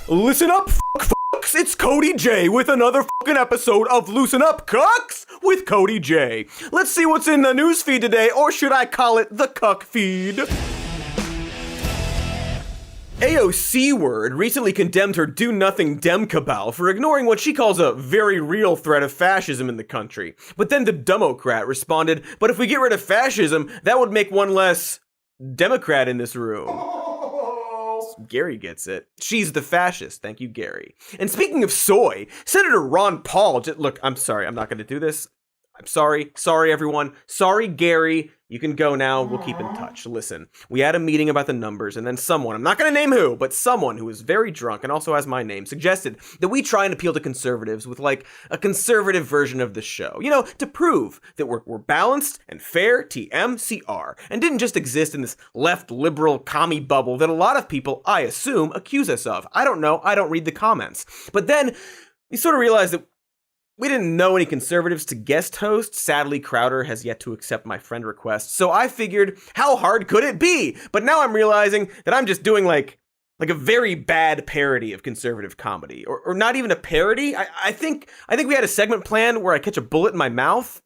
Listen up, fucks. It's Cody J with another fucking episode of Loosen Up, Cucks with Cody J. Let's see what's in the news feed today, or should I call it the cuck feed? AOC Word recently condemned her do-nothing Dem cabal for ignoring what she calls a very real threat of fascism in the country. But then the Democrat responded, but if we get rid of fascism, that would make one less Democrat in this room. Gary gets it. She's the fascist. Thank you, Gary. And speaking of soy, Senator Ron Paul, look, I'm sorry, I'm not going to do this. I'm sorry. Sorry, everyone. Sorry, Gary. You can go now. We'll keep in touch. Listen, we had a meeting about the numbers, and then someone, I'm not going to name who, but someone who was very drunk and also has my name, suggested that we try and appeal to conservatives with, like, a conservative version of the show. You know, to prove that we're balanced and fair, TMCR, and didn't just exist in this left liberal commie bubble that a lot of people, I assume, accuse us of. I don't know. I don't read the comments. But then we sort of realized that we didn't know any conservatives to guest host. Sadly, Crowder has yet to accept my friend request. So I figured, how hard could it be? But now I'm realizing that I'm just doing like a very bad parody of conservative comedy. Or not even a parody. I think we had a segment planned where I catch a bullet in my mouth.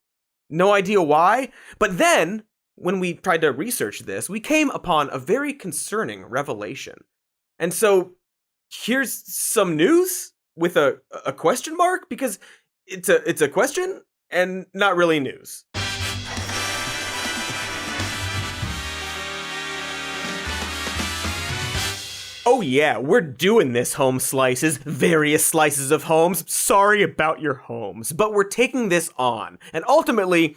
No idea why. But then, when we tried to research this, we came upon a very concerning revelation. And so, here's some news with a question mark, because it's a question and not really news. Oh yeah, we're doing this, home slices, various slices of homes. Sorry about your homes, but we're taking this on. And ultimately,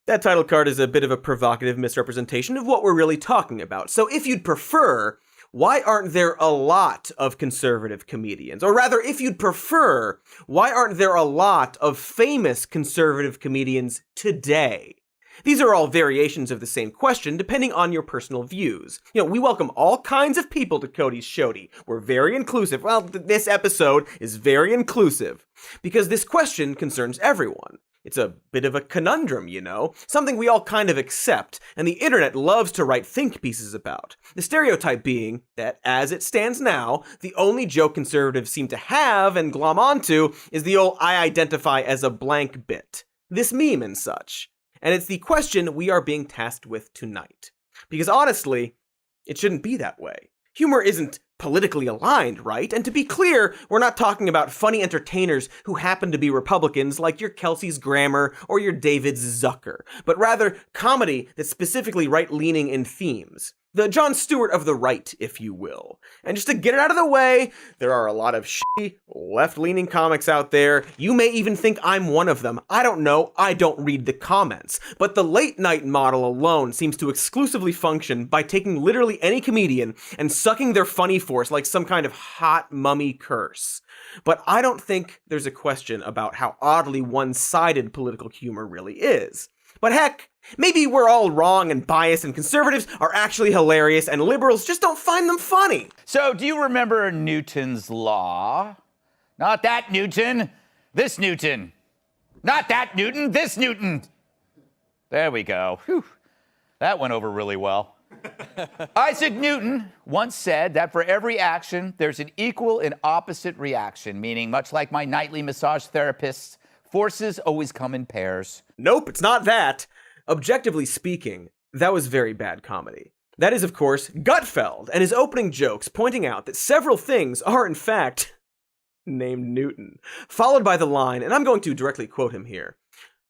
that title card is a bit of a provocative misrepresentation of what we're really talking about. So if you'd prefer, why aren't there a lot of conservative comedians? Or rather, if you'd prefer, why aren't there a lot of famous conservative comedians today? These are all variations of the same question, depending on your personal views. You know, we welcome all kinds of people to Cody's Shody. We're very inclusive. Well, this episode is very inclusive, because this question concerns everyone. It's a bit of a conundrum, you know, something we all kind of accept, and the internet loves to write think pieces about. The stereotype being that, as it stands now, the only joke conservatives seem to have and glom onto is the old I identify as a blank bit. This meme and such. And it's the question we are being tasked with tonight. Because honestly, it shouldn't be that way. Humor isn't politically aligned, right? And to be clear, we're not talking about funny entertainers who happen to be Republicans like your Kelsey's Grammer or your David Zucker, but rather comedy that's specifically right-leaning in themes. The Jon Stewart of the right, if you will. And just to get it out of the way, there are a lot of shitty, left-leaning comics out there. You may even think I'm one of them. I don't know. I don't read the comments. But the late-night model alone seems to exclusively function by taking literally any comedian and sucking their funny force like some kind of hot mummy curse. But I don't think there's a question about how oddly one-sided political humor really is. But heck, maybe we're all wrong and biased and conservatives are actually hilarious and liberals just don't find them funny. So, do you remember Newton's law? Not that Newton, this Newton. Not that Newton, this Newton. There we go. Whew. That went over really well. Isaac Newton once said that for every action, there's an equal and opposite reaction, meaning much like my nightly massage therapist, forces always come in pairs. Nope, it's not that. Objectively speaking, that was very bad comedy. That is, of course, Gutfeld and his opening jokes pointing out that several things are, in fact, named Newton. Followed by the line, and I'm going to directly quote him here,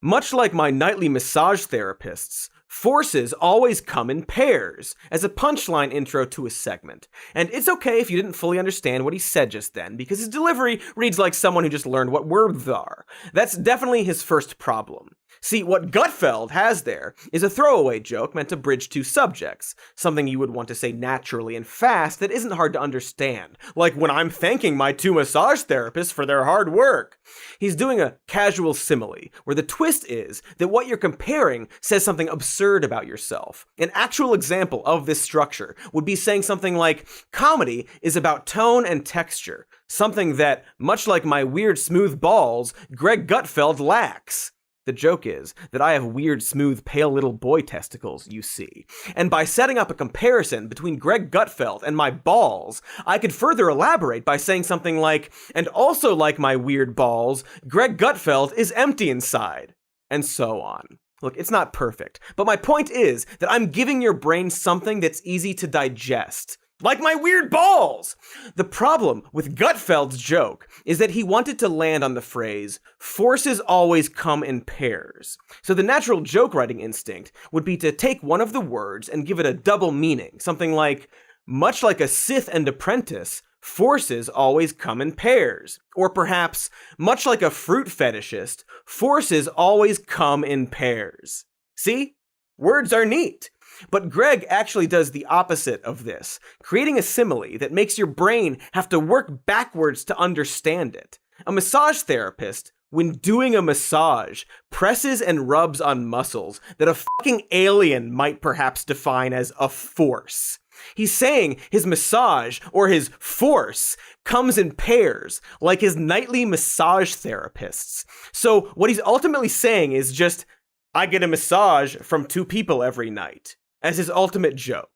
much like my nightly massage therapists, forces always come in pairs, as a punchline intro to a segment. And it's okay if you didn't fully understand what he said just then, because his delivery reads like someone who just learned what words are. That's definitely his first problem. See, what Gutfeld has there is a throwaway joke meant to bridge two subjects, something you would want to say naturally and fast that isn't hard to understand, like when I'm thanking my 2 massage therapists for their hard work. He's doing a casual simile, where the twist is that what you're comparing says something absurd about yourself. An actual example of this structure would be saying something like, comedy is about tone and texture, something that, much like my weird smooth balls, Greg Gutfeld lacks. The joke is that I have weird, smooth, pale little boy testicles, you see. And by setting up a comparison between Greg Gutfeld and my balls, I could further elaborate by saying something like, and also like my weird balls, Greg Gutfeld is empty inside. And so on. Look, it's not perfect, but my point is that I'm giving your brain something that's easy to digest. Like my weird balls! The problem with Gutfeld's joke is that he wanted to land on the phrase, forces always come in pairs. So the natural joke writing instinct would be to take one of the words and give it a double meaning, something like, much like a Sith and apprentice, forces always come in pairs. Or perhaps, much like a fruit fetishist, forces always come in pairs. See? Words are neat. But Greg actually does the opposite of this, creating a simile that makes your brain have to work backwards to understand it. A massage therapist, when doing a massage, presses and rubs on muscles that a fucking alien might perhaps define as a force. He's saying his massage, or his force, comes in pairs, like his nightly massage therapists. So what he's ultimately saying is just, I get a massage from two people every night, as his ultimate joke.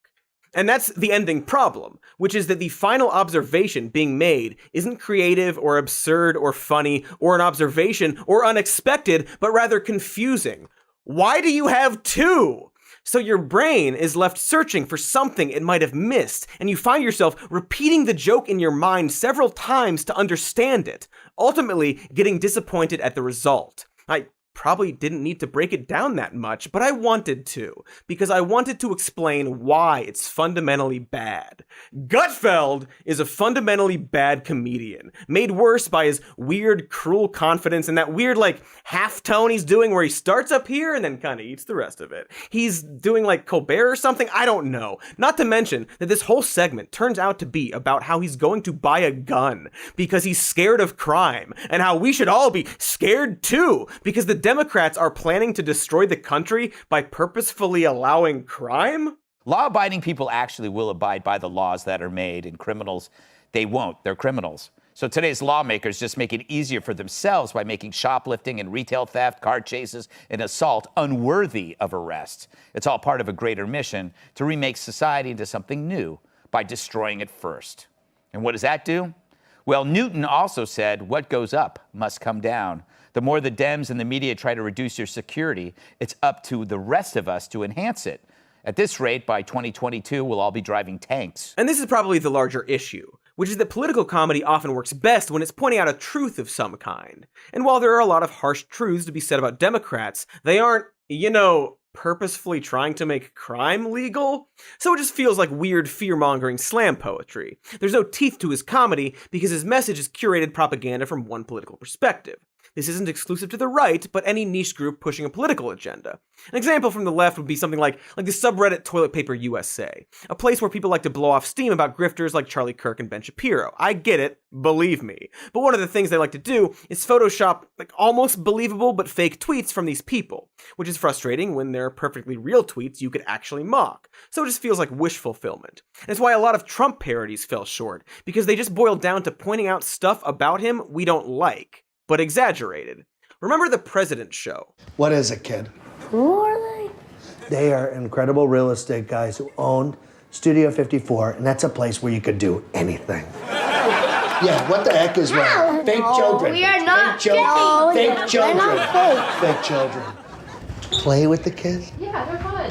And that's the ending problem, which is that the final observation being made isn't creative or absurd or funny or an observation or unexpected, but rather confusing. Why do you have two? So your brain is left searching for something it might have missed, and you find yourself repeating the joke in your mind several times to understand it, ultimately getting disappointed at the result. I probably didn't need to break it down that much, but I wanted to, because I wanted to explain why it's fundamentally bad. Gutfeld is a fundamentally bad comedian, made worse by his weird, cruel confidence and that weird, half tone he's doing where he starts up here and then kind of eats the rest of it. He's doing like Colbert or something, I don't know. Not to mention that this whole segment turns out to be about how he's going to buy a gun because he's scared of crime, and how we should all be scared too, because the Democrats are planning to destroy the country by purposefully allowing crime? Law-abiding people actually will abide by the laws that are made, and criminals, they won't. They're criminals. So today's lawmakers just make it easier for themselves by making shoplifting and retail theft, car chases, and assault unworthy of arrest. It's all part of a greater mission to remake society into something new by destroying it first. And what does that do? Well, Newton also said, what goes up must come down. The more the Dems and the media try to reduce your security, it's up to the rest of us to enhance it. At this rate, by 2022, we'll all be driving tanks. And this is probably the larger issue, which is that political comedy often works best when it's pointing out a truth of some kind. And while there are a lot of harsh truths to be said about Democrats, they aren't, purposefully trying to make crime legal. So it just feels like weird fear-mongering slam poetry. There's no teeth to his comedy because his message is curated propaganda from one political perspective. This isn't exclusive to the right, but any niche group pushing a political agenda. An example from the left would be something like the subreddit Toilet Paper USA, a place where people like to blow off steam about grifters like Charlie Kirk and Ben Shapiro. I get it, believe me. But one of the things they like to do is Photoshop almost believable but fake tweets from these people, which is frustrating when they're perfectly real tweets you could actually mock. So it just feels like wish fulfillment. And it's why a lot of Trump parodies fell short, because they just boiled down to pointing out stuff about him we don't like, but exaggerated. Remember The President Show? What is it, kid? Who are they? They are incredible real estate guys who owned Studio 54, and that's a place where you could do anything. Yeah, what the heck is wrong? Fake children. We are not fake children. fake. Fake children. They're not Fake children. Play with the kids? Yeah, they're fun.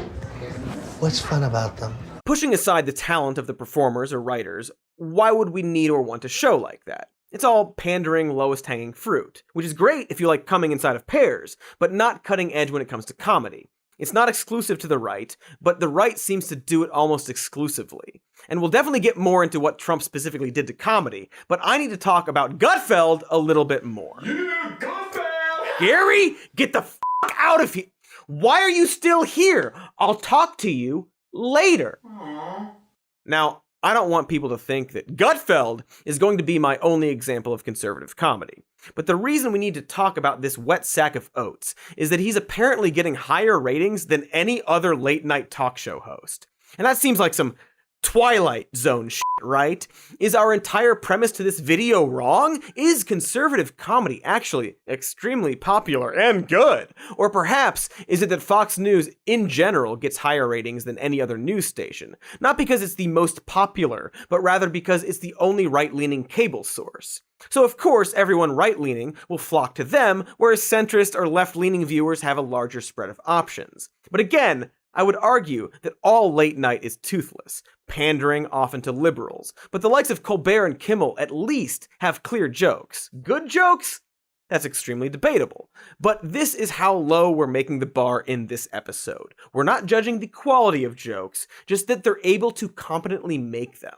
What's fun about them? Pushing aside the talent of the performers or writers, why would we need or want a show like that? It's all pandering, lowest hanging fruit, which is great if you like coming inside of pairs, but not cutting edge when it comes to comedy. It's not exclusive to the right, but the right seems to do it almost exclusively. And we'll definitely get more into what Trump specifically did to comedy, but I need to talk about Gutfeld a little bit more. Yeah, Gutfeld! Gary, get the f*** out of here! Why are you still here? I'll talk to you later. Aww. Now, I don't want people to think that Gutfeld is going to be my only example of conservative comedy. But the reason we need to talk about this wet sack of oats is that he's apparently getting higher ratings than any other late-night talk show host. And that seems like some Twilight Zone shit, right? Is our entire premise to this video wrong? Is conservative comedy actually extremely popular and good? Or perhaps is it that Fox News in general gets higher ratings than any other news station? Not because it's the most popular, but rather because it's the only right-leaning cable source. So of course everyone right-leaning will flock to them, whereas centrist or left-leaning viewers have a larger spread of options. But again, I would argue that all late night is toothless, pandering often to liberals, but the likes of Colbert and Kimmel at least have clear jokes. Good jokes? That's extremely debatable. But this is how low we're making the bar in this episode. We're not judging the quality of jokes, just that they're able to competently make them.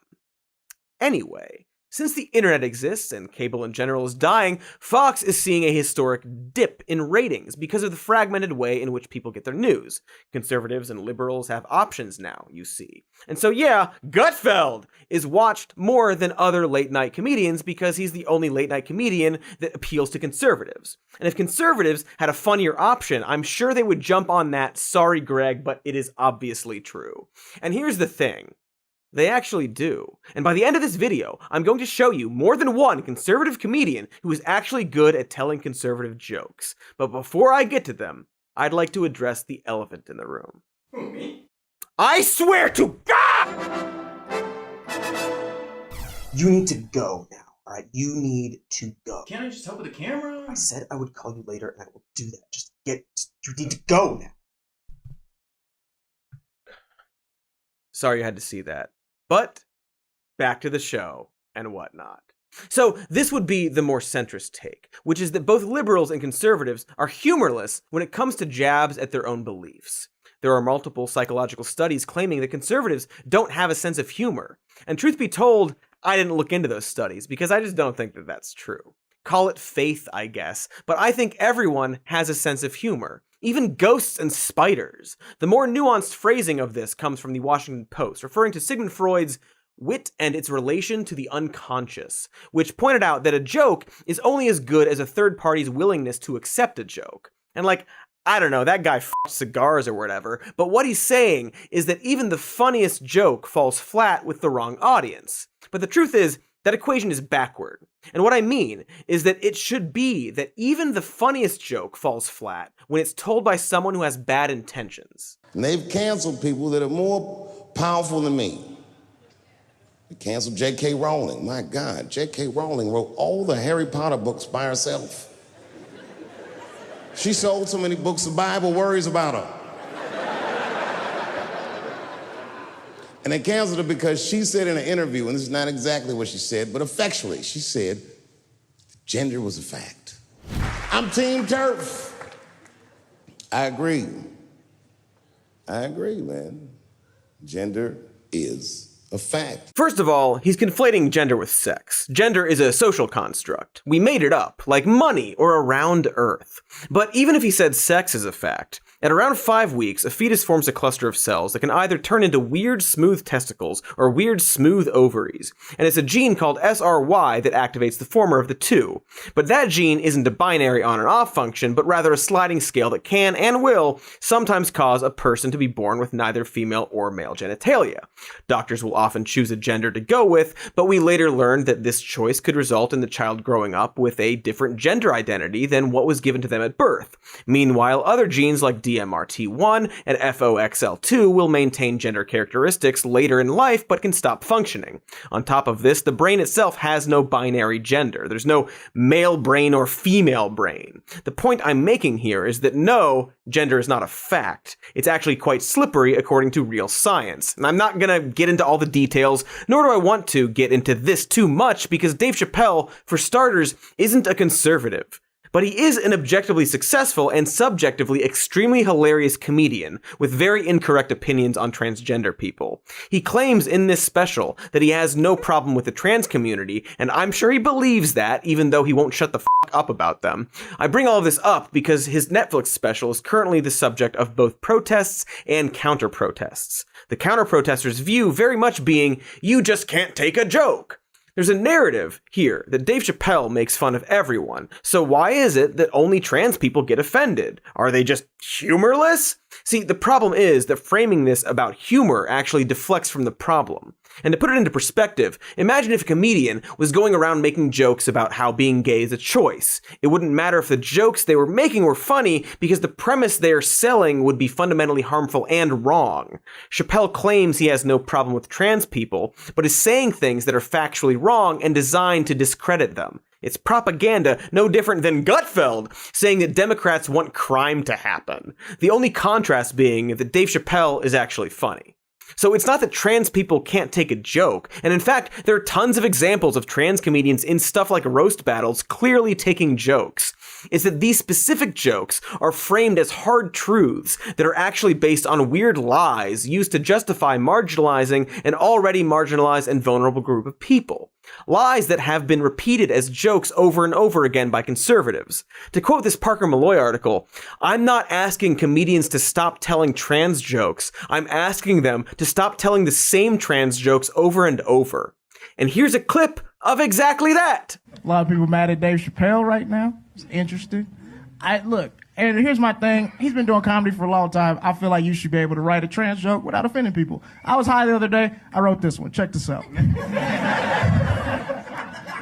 Anyway, since the internet exists and cable in general is dying, Fox is seeing a historic dip in ratings because of the fragmented way in which people get their news. Conservatives and liberals have options now, you see. And so yeah, Gutfeld is watched more than other late night comedians because he's the only late night comedian that appeals to conservatives. And if conservatives had a funnier option, I'm sure they would jump on that. Sorry, Greg, but it is obviously true. And here's the thing. They actually do. And by the end of this video, I'm going to show you more than one conservative comedian who is actually good at telling conservative jokes. But before I get to them, I'd like to address the elephant in the room. Who, me? I swear to God! You need to go now, alright? You need to go. Can't I just help with the camera? I said I would call you later, and I will do that. You need to go now. Sorry you had to see that. But back to the show and whatnot. So this would be the more centrist take, which is that both liberals and conservatives are humorless when it comes to jabs at their own beliefs. There are multiple psychological studies claiming that conservatives don't have a sense of humor. And truth be told, I didn't look into those studies because I just don't think that that's true. Call it faith, I guess, but I think everyone has a sense of humor. Even ghosts and spiders. The more nuanced phrasing of this comes from the Washington Post, referring to Sigmund Freud's wit and its relation to the unconscious, which pointed out that a joke is only as good as a third party's willingness to accept a joke. And I don't know, that guy f***ed cigars or whatever, but what he's saying is that even the funniest joke falls flat with the wrong audience. But the truth is, that equation is backward. And what I mean is that it should be that even the funniest joke falls flat when it's told by someone who has bad intentions. And they've canceled people that are more powerful than me. They canceled J.K. Rowling. My God, J.K. Rowling wrote all the Harry Potter books by herself. She sold so many books, the Bible worries about her. And they canceled her because she said in an interview, and this is not exactly what she said, but effectually, she said, gender was a fact. I'm Team TERF. I agree, man. Gender is a fact. First of all, he's conflating gender with sex. Gender is a social construct. We made it up, like money or a round earth. But even if he said sex is a fact, at around 5 weeks, a fetus forms a cluster of cells that can either turn into weird smooth testicles or weird smooth ovaries. And it's a gene called SRY that activates the former of the two. But that gene isn't a binary on and off function, but rather a sliding scale that can and will sometimes cause a person to be born with neither female or male genitalia. Doctors will often choose a gender to go with, but we later learned that this choice could result in the child growing up with a different gender identity than what was given to them at birth. Meanwhile, other genes like DMRT1 and FOXL2 will maintain gender characteristics later in life but can stop functioning. On top of this, the brain itself has no binary gender. There's no male brain or female brain. The point I'm making here is that no, gender is not a fact. It's actually quite slippery according to real science. And I'm not gonna get into all the details, nor do I want to get into this too much because Dave Chappelle, for starters, isn't a conservative. But he is an objectively successful and subjectively extremely hilarious comedian with very incorrect opinions on transgender people. He claims in this special that he has no problem with the trans community, and I'm sure he believes that, even though he won't shut the f*** up about them. I bring all of this up because his Netflix special is currently the subject of both protests and counter-protests. The counter-protesters' view very much being, you just can't take a joke. There's a narrative here that Dave Chappelle makes fun of everyone, so why is it that only trans people get offended? Are they just humorless? See, the problem is that framing this about humor actually deflects from the problem. And to put it into perspective, imagine if a comedian was going around making jokes about how being gay is a choice. It wouldn't matter if the jokes they were making were funny because the premise they are selling would be fundamentally harmful and wrong. Chappelle claims he has no problem with trans people, but is saying things that are factually wrong and designed to discredit them. It's propaganda no different than Gutfeld saying that Democrats want crime to happen. The only contrast being that Dave Chappelle is actually funny. So it's not that trans people can't take a joke, and in fact, there are tons of examples of trans comedians in stuff like roast battles clearly taking jokes. It's that these specific jokes are framed as hard truths that are actually based on weird lies used to justify marginalizing an already marginalized and vulnerable group of people. Lies that have been repeated as jokes over and over again by conservatives. To quote this Parker Malloy article, "I'm not asking comedians to stop telling trans jokes. I'm asking them to stop telling the same trans jokes over and over." And here's a clip of exactly that. A lot of people mad at Dave Chappelle right now. It's interesting. Look, and here's my thing. He's been doing comedy for a long time. I feel like you should be able to write a trans joke without offending people. I was high the other day. I wrote this one. Check this out.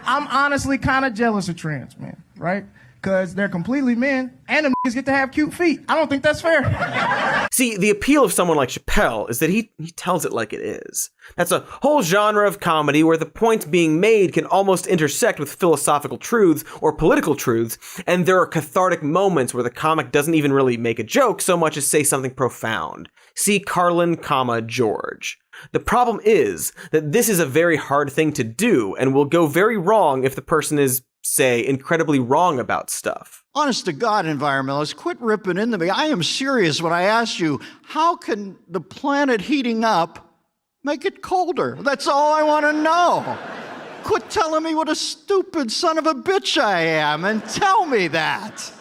I'm honestly kind of jealous of trans men, right? Because they're completely men, and them niggas get to have cute feet. I don't think that's fair. See, the appeal of someone like Chappelle is that he tells it like it is. That's a whole genre of comedy where the points being made can almost intersect with philosophical truths or political truths, and there are cathartic moments where the comic doesn't even really make a joke so much as say something profound. See Carlin, George. The problem is that this is a very hard thing to do and will go very wrong if the person is, say, incredibly wrong about stuff. Honest to God, environmentalists, quit ripping into me. I am serious when I ask you, how can the planet heating up make it colder? That's all I want to know. Quit telling me what a stupid son of a bitch I am and tell me that.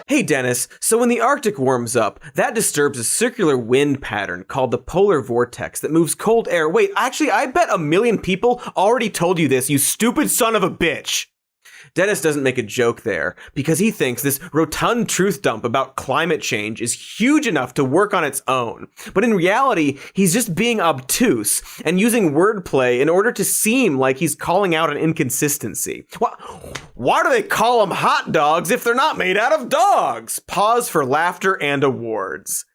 Hey Dennis, so when the Arctic warms up, that disturbs a circular wind pattern called the polar vortex that moves cold air. Wait, actually, I bet 1 million people already told you this, you stupid son of a bitch! Dennis doesn't make a joke there because he thinks this rotund truth dump about climate change is huge enough to work on its own. But in reality, he's just being obtuse and using wordplay in order to seem like he's calling out an inconsistency. Why do they call them hot dogs if they're not made out of dogs? Pause for laughter and awards.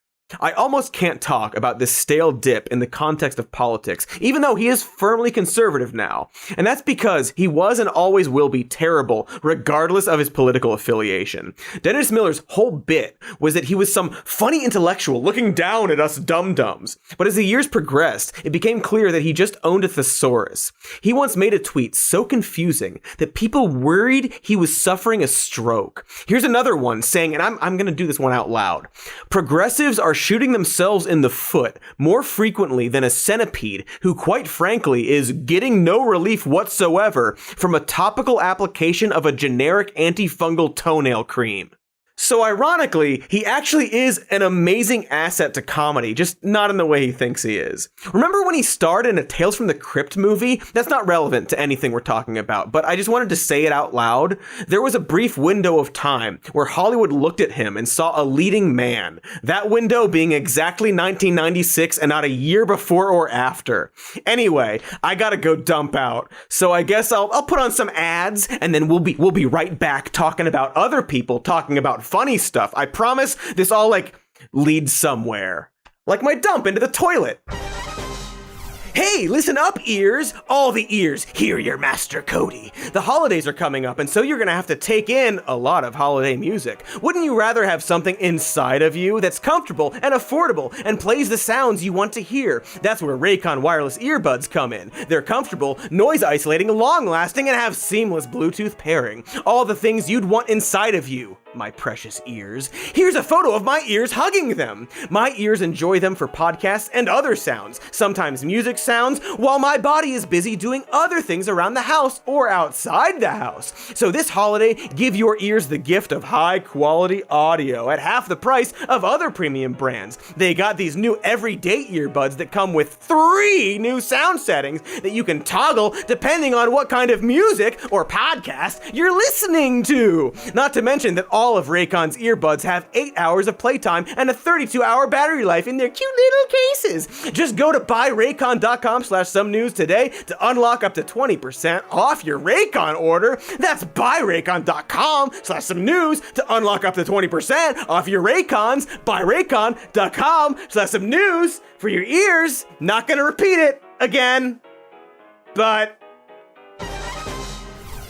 I almost can't talk about this stale dip in the context of politics, even though he is firmly conservative now. And that's because he was and always will be terrible, regardless of his political affiliation. Dennis Miller's whole bit was that he was some funny intellectual looking down at us dum-dums. But as the years progressed, it became clear that he just owned a thesaurus. He once made a tweet so confusing that people worried he was suffering a stroke. Here's another one saying, and I'm going to do this one out loud. Progressives are shooting themselves in the foot more frequently than a centipede who, quite frankly, is getting no relief whatsoever from a topical application of a generic antifungal toenail cream. So ironically, he actually is an amazing asset to comedy, just not in the way he thinks he is. Remember when he starred in a Tales from the Crypt movie? That's not relevant to anything we're talking about, but I just wanted to say it out loud. There was a brief window of time where Hollywood looked at him and saw a leading man. That window being exactly 1996 and not a year before or after. Anyway, I gotta go dump out. So I guess I'll put on some ads and then we'll be right back talking about other people talking about funny stuff. I promise this all leads somewhere. Like my dump into the toilet. Hey, listen up, ears! All the ears, hear your master Cody. The holidays are coming up, and so you're gonna have to take in a lot of holiday music. Wouldn't you rather have something inside of you that's comfortable and affordable and plays the sounds you want to hear? That's where Raycon wireless earbuds come in. They're comfortable, noise isolating, long-lasting, and have seamless Bluetooth pairing. All the things you'd want inside of you, my precious ears. Here's a photo of my ears hugging them. My ears enjoy them for podcasts and other sounds, sometimes music sounds, while my body is busy doing other things around the house or outside the house. So this holiday, give your ears the gift of high quality audio at half the price of other premium brands. They got these new everyday earbuds that come with 3 new sound settings that you can toggle depending on what kind of music or podcast you're listening to. Not to mention that all all of Raycon's earbuds have 8 hours of playtime and a 32-hour battery life in their cute little cases. Just go to buyraycon.com/somenews today to unlock up to 20% off your Raycon order. That's buyraycon.com/somenews to unlock up to 20% off your Raycons. Buyraycon.com/somenews for your ears. Not gonna repeat it again, but...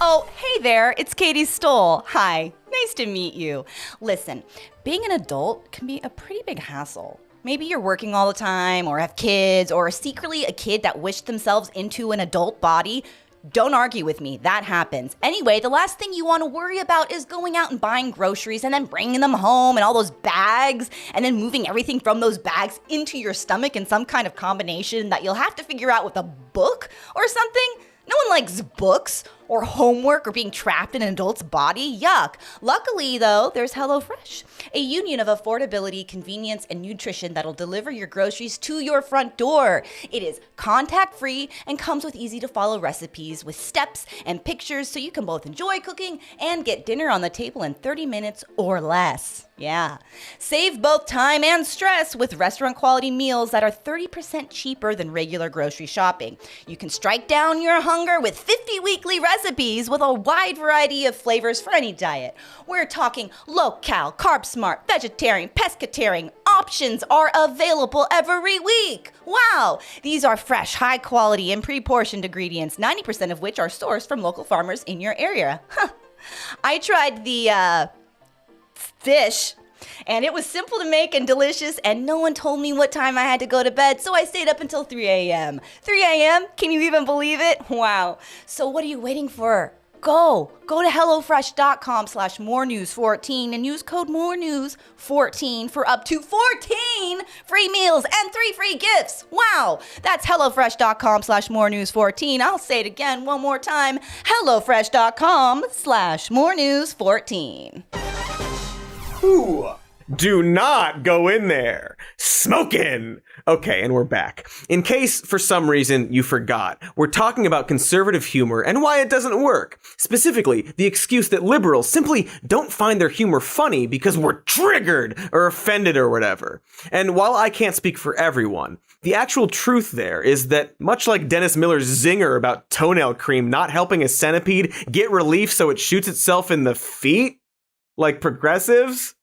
Oh, hey there, it's Katie Stoll. Hi, nice to meet you. Listen, being an adult can be a pretty big hassle. Maybe you're working all the time, or have kids, or are secretly a kid that wished themselves into an adult body. Don't argue with me, that happens. Anyway, the last thing you want to worry about is going out and buying groceries and then bringing them home and all those bags, and then moving everything from those bags into your stomach in some kind of combination that you'll have to figure out with a book or something. No one likes books or homework or being trapped in an adult's body. Yuck. Luckily, though, there's HelloFresh, a union of affordability, convenience, and nutrition that'll deliver your groceries to your front door. It is contact-free and comes with easy-to-follow recipes with steps and pictures so you can both enjoy cooking and get dinner on the table in 30 minutes or less. Yeah. Save both time and stress with restaurant-quality meals that are 30% cheaper than regular grocery shopping. You can strike down your hunger with 50 weekly recipes with a wide variety of flavors for any diet. We're talking low-cal, carb-smart, vegetarian, pescatarian. Options are available every week. Wow! These are fresh, high-quality, and pre-portioned ingredients, 90% of which are sourced from local farmers in your area. Huh. I tried the, fish, and it was simple to make and delicious, and no one told me what time I had to go to bed, so I stayed up until 3 a.m. 3 a.m.? Can you even believe it? Wow. So what are you waiting for? Go to HelloFresh.com/morenews14 and use code morenews14 for up to 14 free meals and 3 free gifts. Wow. That's HelloFresh.com/morenews14. I'll say it again one more time. HelloFresh.com/morenews14. Ooh, do not go in there. Smoking. Okay, and we're back. In case, for some reason, you forgot, we're talking about conservative humor and why it doesn't work. Specifically, the excuse that liberals simply don't find their humor funny because we're triggered or offended or whatever. And while I can't speak for everyone, the actual truth there is that, much like Dennis Miller's zinger about toenail cream not helping a centipede get relief so it shoots itself in the feet, like progressives,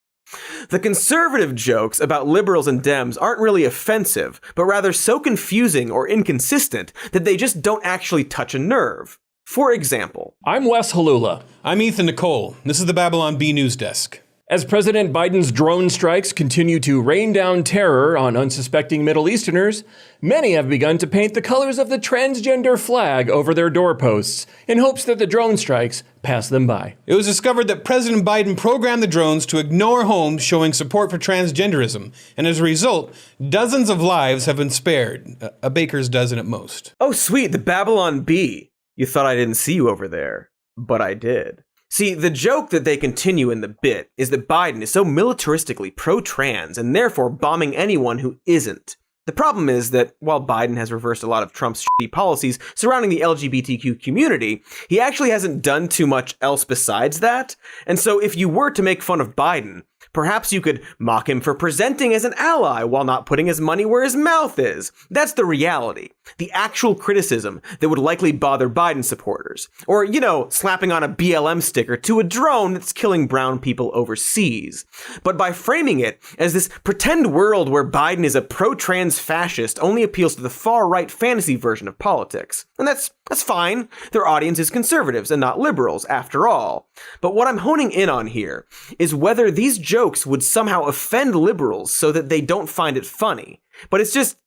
the conservative jokes about liberals and Dems aren't really offensive, but rather so confusing or inconsistent that they just don't actually touch a nerve. For example, I'm Wes Halula. I'm Ethan Nicole. This is the Babylon Bee News Desk. As President Biden's drone strikes continue to rain down terror on unsuspecting Middle Easterners, many have begun to paint the colors of the transgender flag over their doorposts in hopes that the drone strikes pass them by. It was discovered that President Biden programmed the drones to ignore homes showing support for transgenderism, and as a result, dozens of lives have been spared, a baker's dozen at most. oh sweet, the Babylon Bee. You thought I didn't see you over there, but I did. See, the joke that they continue in the bit is that Biden is so militaristically pro-trans and therefore bombing anyone who isn't. The problem is that while Biden has reversed a lot of Trump's shitty policies surrounding the LGBTQ community, he actually hasn't done too much else besides that. And so if you were to make fun of Biden, perhaps you could mock him for presenting as an ally while not putting his money where his mouth is. That's the reality. The actual criticism that would likely bother Biden supporters. Or, slapping on a BLM sticker to a drone that's killing brown people overseas. But by framing it as this pretend world where Biden is a pro-trans fascist only appeals to the far-right fantasy version of politics. And that's fine. Their audience is conservatives and not liberals, after all. But what I'm honing in on here is whether these jokes would somehow offend liberals so that they don't find it funny. But it's just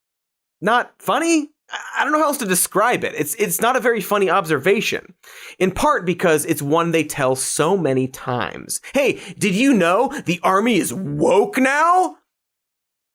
not funny? I don't know how else to describe it. It's not a very funny observation. In part because it's one they tell so many times. Hey, did you know the army is woke now?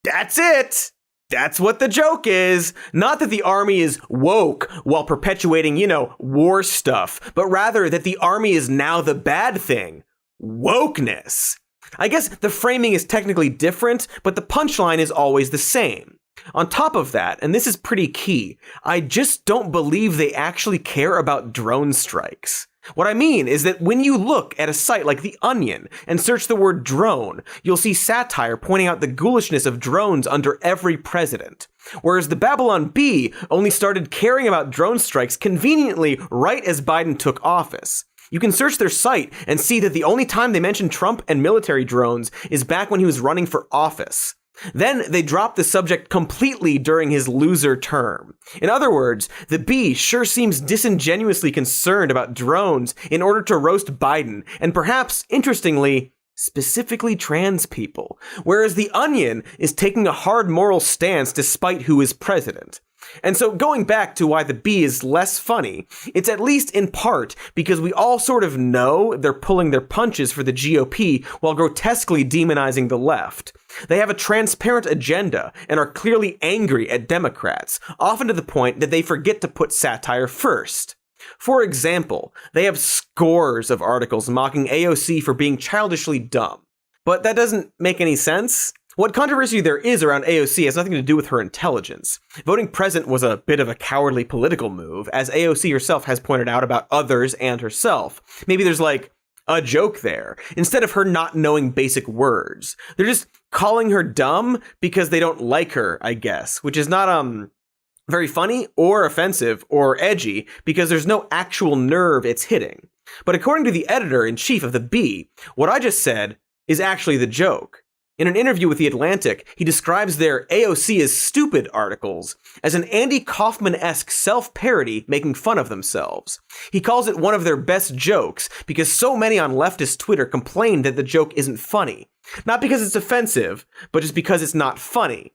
That's it. That's what the joke is. Not that the army is woke while perpetuating, war stuff, but rather that the army is now the bad thing. Wokeness. I guess the framing is technically different, but the punchline is always the same. On top of that, and this is pretty key, I just don't believe they actually care about drone strikes. What I mean is that when you look at a site like The Onion and search the word drone, you'll see satire pointing out the ghoulishness of drones under every president. Whereas the Babylon Bee only started caring about drone strikes conveniently right as Biden took office. You can search their site and see that the only time they mention Trump and military drones is back when he was running for office. Then they dropped the subject completely during his loser term. In other words, the Bee sure seems disingenuously concerned about drones in order to roast Biden, and perhaps, interestingly, specifically trans people, whereas The Onion is taking a hard moral stance despite who is president. And so going back to why the Bee is less funny, it's at least in part because we all sort of know they're pulling their punches for the GOP while grotesquely demonizing the left. They have a transparent agenda and are clearly angry at Democrats, often to the point that they forget to put satire first. For example, they have scores of articles mocking AOC for being childishly dumb. But that doesn't make any sense. What controversy there is around AOC has nothing to do with her intelligence. Voting present was a bit of a cowardly political move, as AOC herself has pointed out about others and herself. Maybe there's like a joke there, instead of her not knowing basic words. They're just calling her dumb because they don't like her, I guess, which is not very funny or offensive or edgy because there's no actual nerve it's hitting. But according to the editor-in-chief of The Bee, what I just said is actually the joke. In an interview with The Atlantic, he describes their AOC is stupid articles as an Andy Kaufman-esque self-parody making fun of themselves. He calls it one of their best jokes because so many on leftist Twitter complain that the joke isn't funny. Not because it's offensive, but just because it's not funny.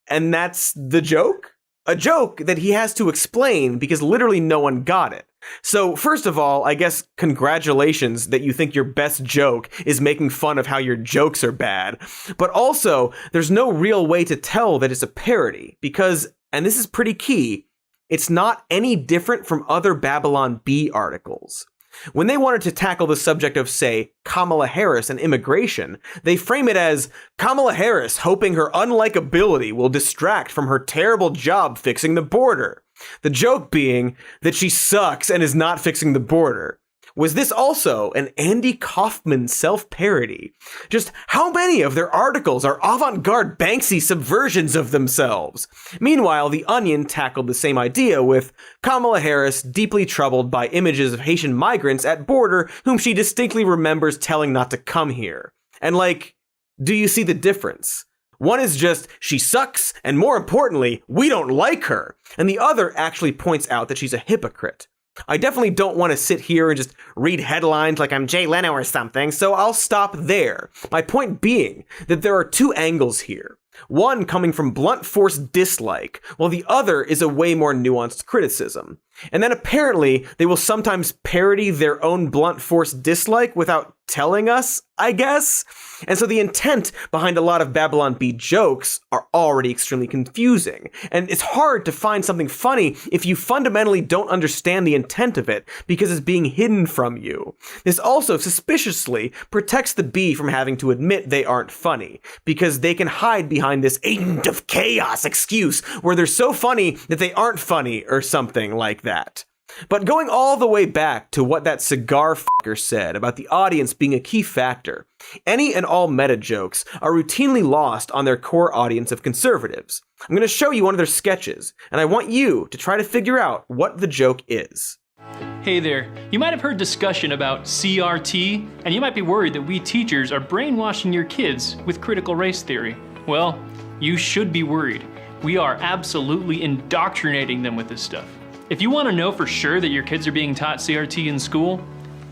And that's the joke? A joke that he has to explain because literally no one got it. So first of all, I guess congratulations that you think your best joke is making fun of how your jokes are bad. But also, there's no real way to tell that it's a parody because, and this is pretty key, it's not any different from other Babylon Bee articles. When they wanted to tackle the subject of, say, Kamala Harris and immigration, they frame it as Kamala Harris hoping her unlikability will distract from her terrible job fixing the border. The joke being that she sucks and is not fixing the border. Was this also an Andy Kaufman self-parody? Just how many of their articles are avant-garde Banksy subversions of themselves? Meanwhile, The Onion tackled the same idea with Kamala Harris deeply troubled by images of Haitian migrants at border whom she distinctly remembers telling not to come here. And like, do you see the difference? One is just, she sucks, and more importantly, we don't like her. And the other actually points out that she's a hypocrite. I definitely don't want to sit here and just read headlines like I'm Jay Leno or something, so I'll stop there. My point being that there are two angles here. One coming from blunt force dislike, while the other is a way more nuanced criticism. And then apparently they will sometimes parody their own blunt force dislike without telling us, I guess. And so the intent behind a lot of Babylon Bee jokes are already extremely confusing. And it's hard to find something funny if you fundamentally don't understand the intent of it because it's being hidden from you. This also suspiciously protects the Bee from having to admit they aren't funny because they can hide behind this agent of chaos excuse where they're so funny that they aren't funny or something like that. But going all the way back to what that cigar fucker said about the audience being a key factor, any and all meta jokes are routinely lost on their core audience of conservatives. I'm going to show you one of their sketches, and I want you to try to figure out what the joke is. Hey there, you might have heard discussion about CRT, and you might be worried that we teachers are brainwashing your kids with critical race theory. Well, you should be worried. We are absolutely indoctrinating them with this stuff. If you want to know for sure that your kids are being taught CRT in school,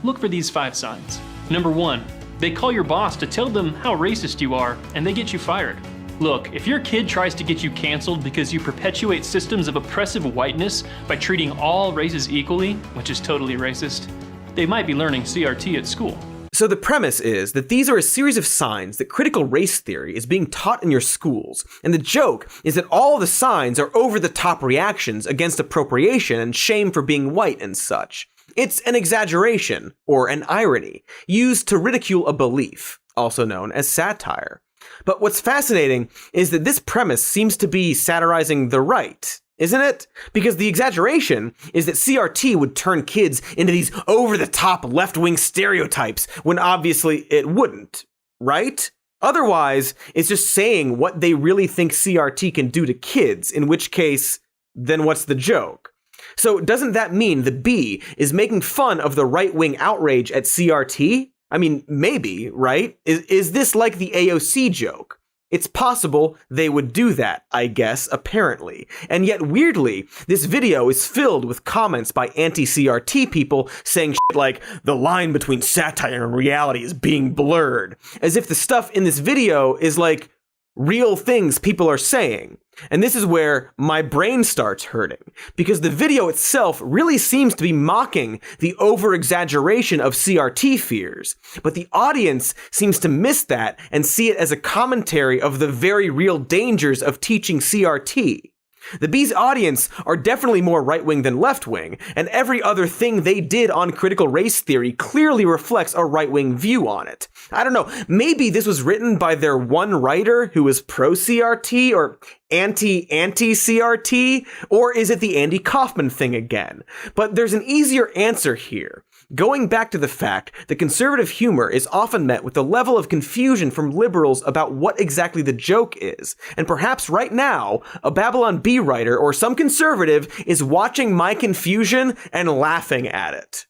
look for these 5 signs. Number 1, they call your boss to tell them how racist you are, and they get you fired. Look, if your kid tries to get you canceled because you perpetuate systems of oppressive whiteness by treating all races equally, which is totally racist, they might be learning CRT at school. So the premise is that these are a series of signs that critical race theory is being taught in your schools, and the joke is that all the signs are over-the-top reactions against appropriation and shame for being white and such. It's an exaggeration, or an irony, used to ridicule a belief, also known as satire. But what's fascinating is that this premise seems to be satirizing the right, isn't it? Because the exaggeration is that CRT would turn kids into these over-the-top left-wing stereotypes when obviously it wouldn't, right? Otherwise, it's just saying what they really think CRT can do to kids, in which case, then what's the joke? So doesn't that mean the B is making fun of the right-wing outrage at CRT? I mean, maybe, right? Is this like the AOC joke? It's possible they would do that, I guess, apparently. And yet, weirdly, this video is filled with comments by anti-CRT people saying shit like, the line between satire and reality is being blurred. As if the stuff in this video is like real things people are saying. And this is where my brain starts hurting, because the video itself really seems to be mocking the over-exaggeration of CRT fears, but the audience seems to miss that and see it as a commentary of the very real dangers of teaching CRT. The B's audience are definitely more right-wing than left-wing, and every other thing they did on critical race theory clearly reflects a right-wing view on it. I don't know, maybe this was written by their one writer who was pro-CRT or anti-CRT, or is it the Andy Kaufman thing again? But there's an easier answer here. Going back to the fact that conservative humor is often met with a level of confusion from liberals about what exactly the joke is. And perhaps right now, a Babylon Bee writer or some conservative is watching my confusion and laughing at it.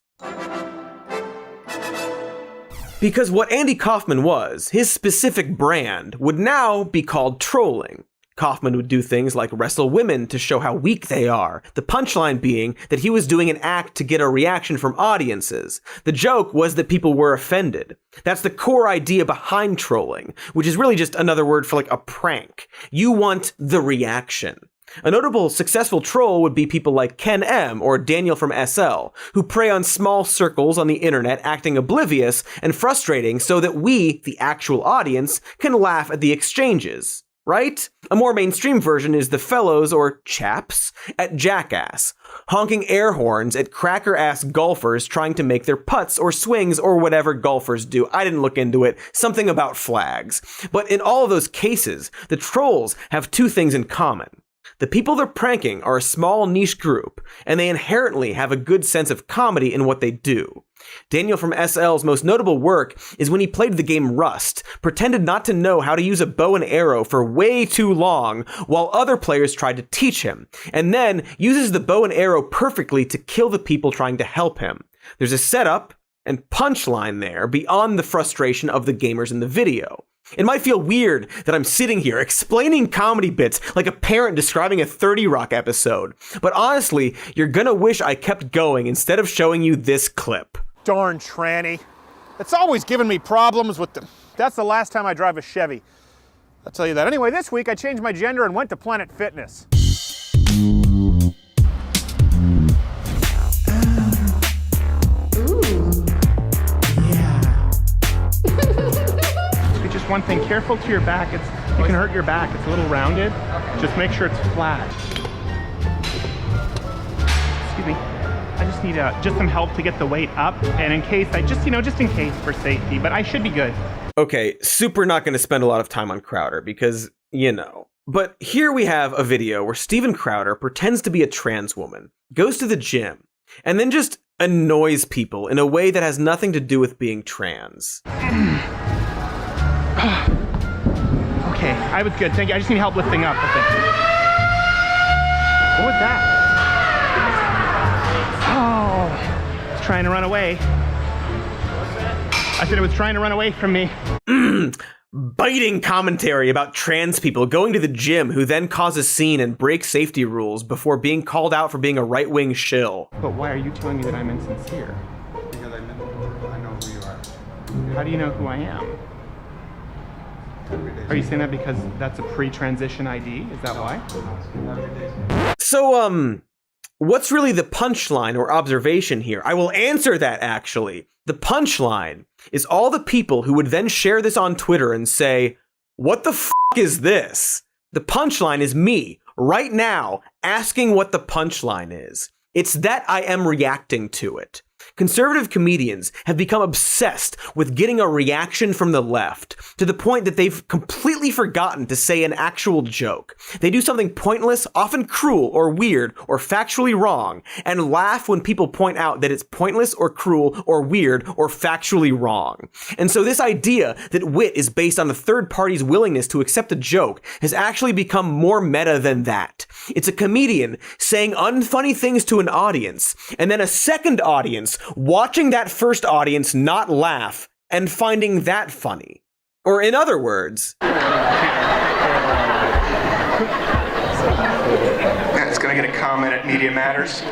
Because what Andy Kaufman was, his specific brand, would now be called trolling. Kaufman would do things like wrestle women to show how weak they are, the punchline being that he was doing an act to get a reaction from audiences. The joke was that people were offended. That's the core idea behind trolling, which is really just another word for like a prank. You want the reaction. A notable successful troll would be people like Ken M or Daniel from SL, who prey on small circles on the internet acting oblivious and frustrating so that we, the actual audience, can laugh at the exchanges. Right? A more mainstream version is the fellows, or chaps, at Jackass, honking air horns at cracker-ass golfers trying to make their putts or swings or whatever golfers do. I didn't look into it. Something about flags. But in all of those cases, the trolls have two things in common. The people they're pranking are a small niche group, and they inherently have a good sense of comedy in what they do. Daniel from SL's most notable work is when he played the game Rust, pretended not to know how to use a bow and arrow for way too long, while other players tried to teach him, and then uses the bow and arrow perfectly to kill the people trying to help him. There's a setup and punchline there beyond the frustration of the gamers in the video. It might feel weird that I'm sitting here explaining comedy bits like a parent describing a 30 Rock episode, but honestly, you're gonna wish I kept going instead of showing you this clip. Darn tranny. It's always giving me problems with them. That's the last time I drive a Chevy. I'll tell you that. Anyway, this week I changed my gender and went to Planet Fitness. Just one thing, careful to your back. You can hurt your back. It's a little rounded. Just make sure it's flat. Excuse me. I just need just some help to get the weight up, and in case just in case for safety, but I should be good. Okay, super not going to spend a lot of time on Crowder because, But here we have a video where Steven Crowder pretends to be a trans woman, goes to the gym, and then just annoys people in a way that has nothing to do with being trans. Okay, I was good. Thank you. I just need help lifting up. I think. What was that? Oh, it's trying to run away. I said it was trying to run away from me. Biting commentary about trans people going to the gym who then cause a scene and break safety rules before being called out for being a right-wing shill. But why are you telling me that I'm insincere? Because I know who you are. How do you know who I am? Are you saying that because that's a pre-transition ID? Is that why? So, what's really the punchline or observation here? I will answer that, actually. The punchline is all the people who would then share this on Twitter and say, what the f*** is this? The punchline is me, right now, asking what the punchline is. It's that I am reacting to it. Conservative comedians have become obsessed with getting a reaction from the left to the point that they've completely forgotten to say an actual joke. They do something pointless, often cruel or weird or factually wrong, and laugh when people point out that it's pointless or cruel or weird or factually wrong. And so this idea that wit is based on the third party's willingness to accept a joke has actually become more meta than that. It's a comedian saying unfunny things to an audience, and then a second audience watching that first audience not laugh and finding that funny. Or in other words, it's gonna get a comment at Media Matters.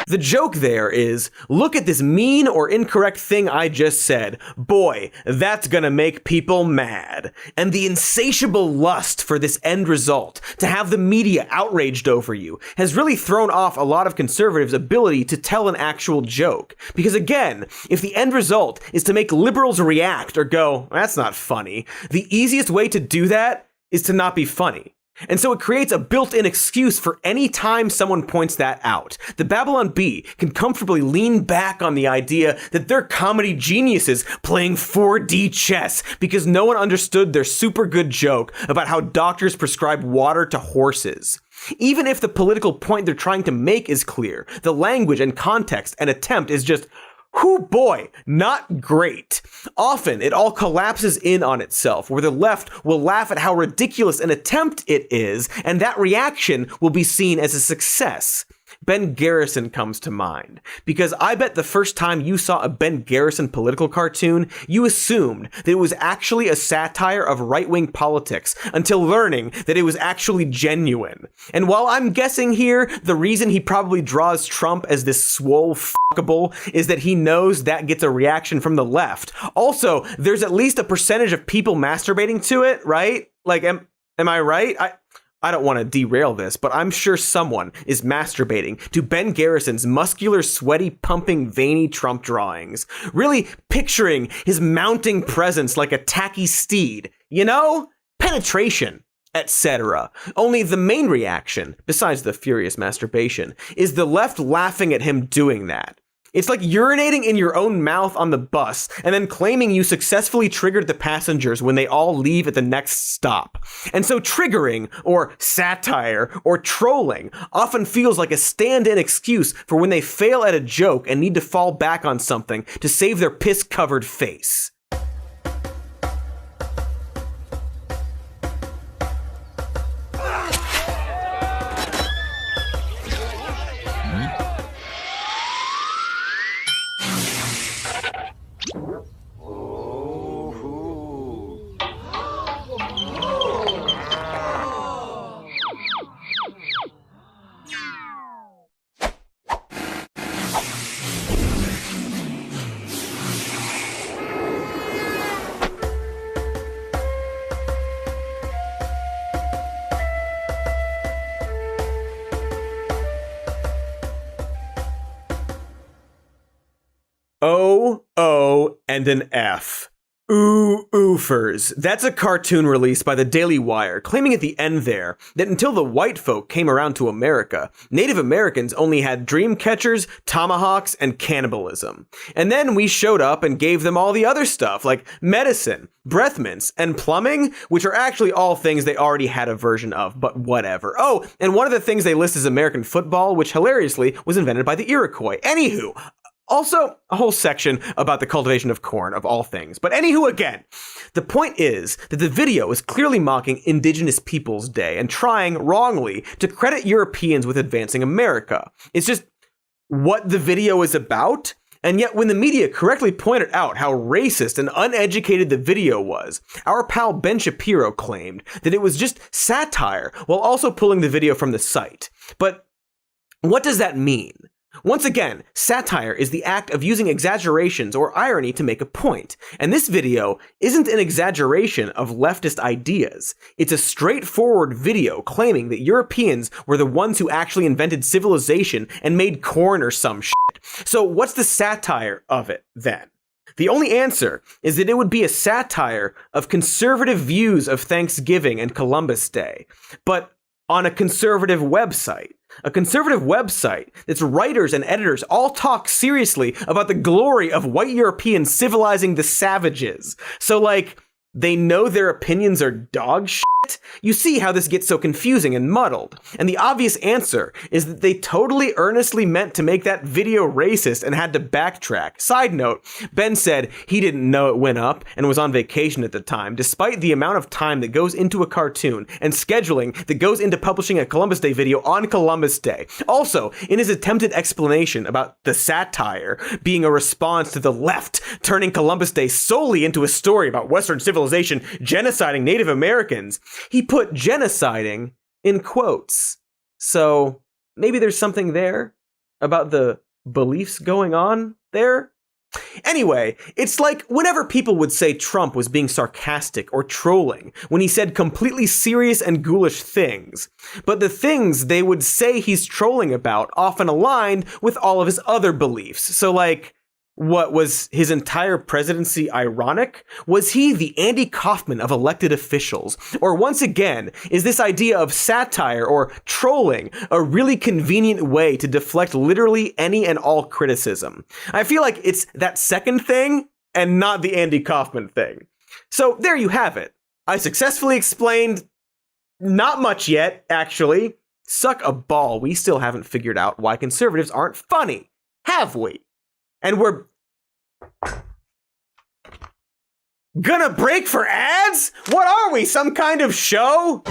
the joke there is, look at this mean or incorrect thing I just said. Boy, that's gonna make people mad. And the insatiable lust for this end result, to have the media outraged over you, has really thrown off a lot of conservatives' ability to tell an actual joke. Because again, if the end result is to make liberals react or go, that's not funny, the easiest way to do that is to not be funny. And so it creates a built-in excuse for any time someone points that out. The Babylon Bee can comfortably lean back on the idea that they're comedy geniuses playing 4D chess because no one understood their super good joke about how doctors prescribe water to horses. Even if the political point they're trying to make is clear, the language and context and attempt is just, whoo boy, not great. Often it all collapses in on itself, where the left will laugh at how ridiculous an attempt it is, and that reaction will be seen as a success. Ben Garrison comes to mind, because I bet the first time you saw a Ben Garrison political cartoon, you assumed that it was actually a satire of right-wing politics until learning that it was actually genuine. And while I'm guessing here, the reason he probably draws Trump as this swole fuckable is that he knows that gets a reaction from the left. Also, there's at least a percentage of people masturbating to it, right? Like, am I right? I don't want to derail this, but I'm sure someone is masturbating to Ben Garrison's muscular, sweaty, pumping, veiny Trump drawings, really picturing his mounting presence like a tacky steed, you know? Penetration, etc. Only the main reaction, besides the furious masturbation, is the left laughing at him doing that. It's like urinating in your own mouth on the bus and then claiming you successfully triggered the passengers when they all leave at the next stop. And so triggering, or satire, or trolling often feels like a stand-in excuse for when they fail at a joke and need to fall back on something to save their piss-covered face. O, and an F. Oofers. That's a cartoon released by the Daily Wire, claiming at the end there that until the white folk came around to America, Native Americans only had dream catchers, tomahawks, and cannibalism. And then we showed up and gave them all the other stuff, like medicine, breath mints, and plumbing, which are actually all things they already had a version of, but whatever. Oh, and one of the things they list is American football, which hilariously was invented by the Iroquois. Anywho, also, a whole section about the cultivation of corn, of all things. But anywho, again, the point is that the video is clearly mocking Indigenous Peoples Day and trying, wrongly, to credit Europeans with advancing America. It's just what the video is about. And yet, when the media correctly pointed out how racist and uneducated the video was, our pal Ben Shapiro claimed that it was just satire, while also pulling the video from the site. But what does that mean? Once again, satire is the act of using exaggerations or irony to make a point, and this video isn't an exaggeration of leftist ideas. It's a straightforward video claiming that Europeans were the ones who actually invented civilization and made corn or some shit. So what's the satire of it, then? The only answer is that it would be a satire of conservative views of Thanksgiving and Columbus Day, but on a conservative website. a conservative website. Its writers and editors all talk seriously about the glory of white Europeans civilizing the savages. So, like, they know their opinions are dog shit? You see how this gets so confusing and muddled. And the obvious answer is that they totally earnestly meant to make that video racist and had to backtrack. Side note, Ben said he didn't know it went up and was on vacation at the time, despite the amount of time that goes into a cartoon and scheduling that goes into publishing a Columbus Day video on Columbus Day. Also, in his attempted explanation about the satire being a response to the left turning Columbus Day solely into a story about Western civilization genociding Native Americans, he put genociding in quotes. So maybe there's something there about the beliefs going on there. Anyway, it's like whenever people would say Trump was being sarcastic or trolling when he said completely serious and ghoulish things, but the things they would say he's trolling about often aligned with all of his other beliefs. So like, what, was his entire presidency ironic? Was he the Andy Kaufman of elected officials? Or once again, is this idea of satire or trolling a really convenient way to deflect literally any and all criticism? I feel like it's that second thing and not the Andy Kaufman thing. So there you have it. I successfully explained not much yet, actually. Suck a ball. We still haven't figured out why conservatives aren't funny, have we? And we're gonna break for ads? What are we, some kind of show?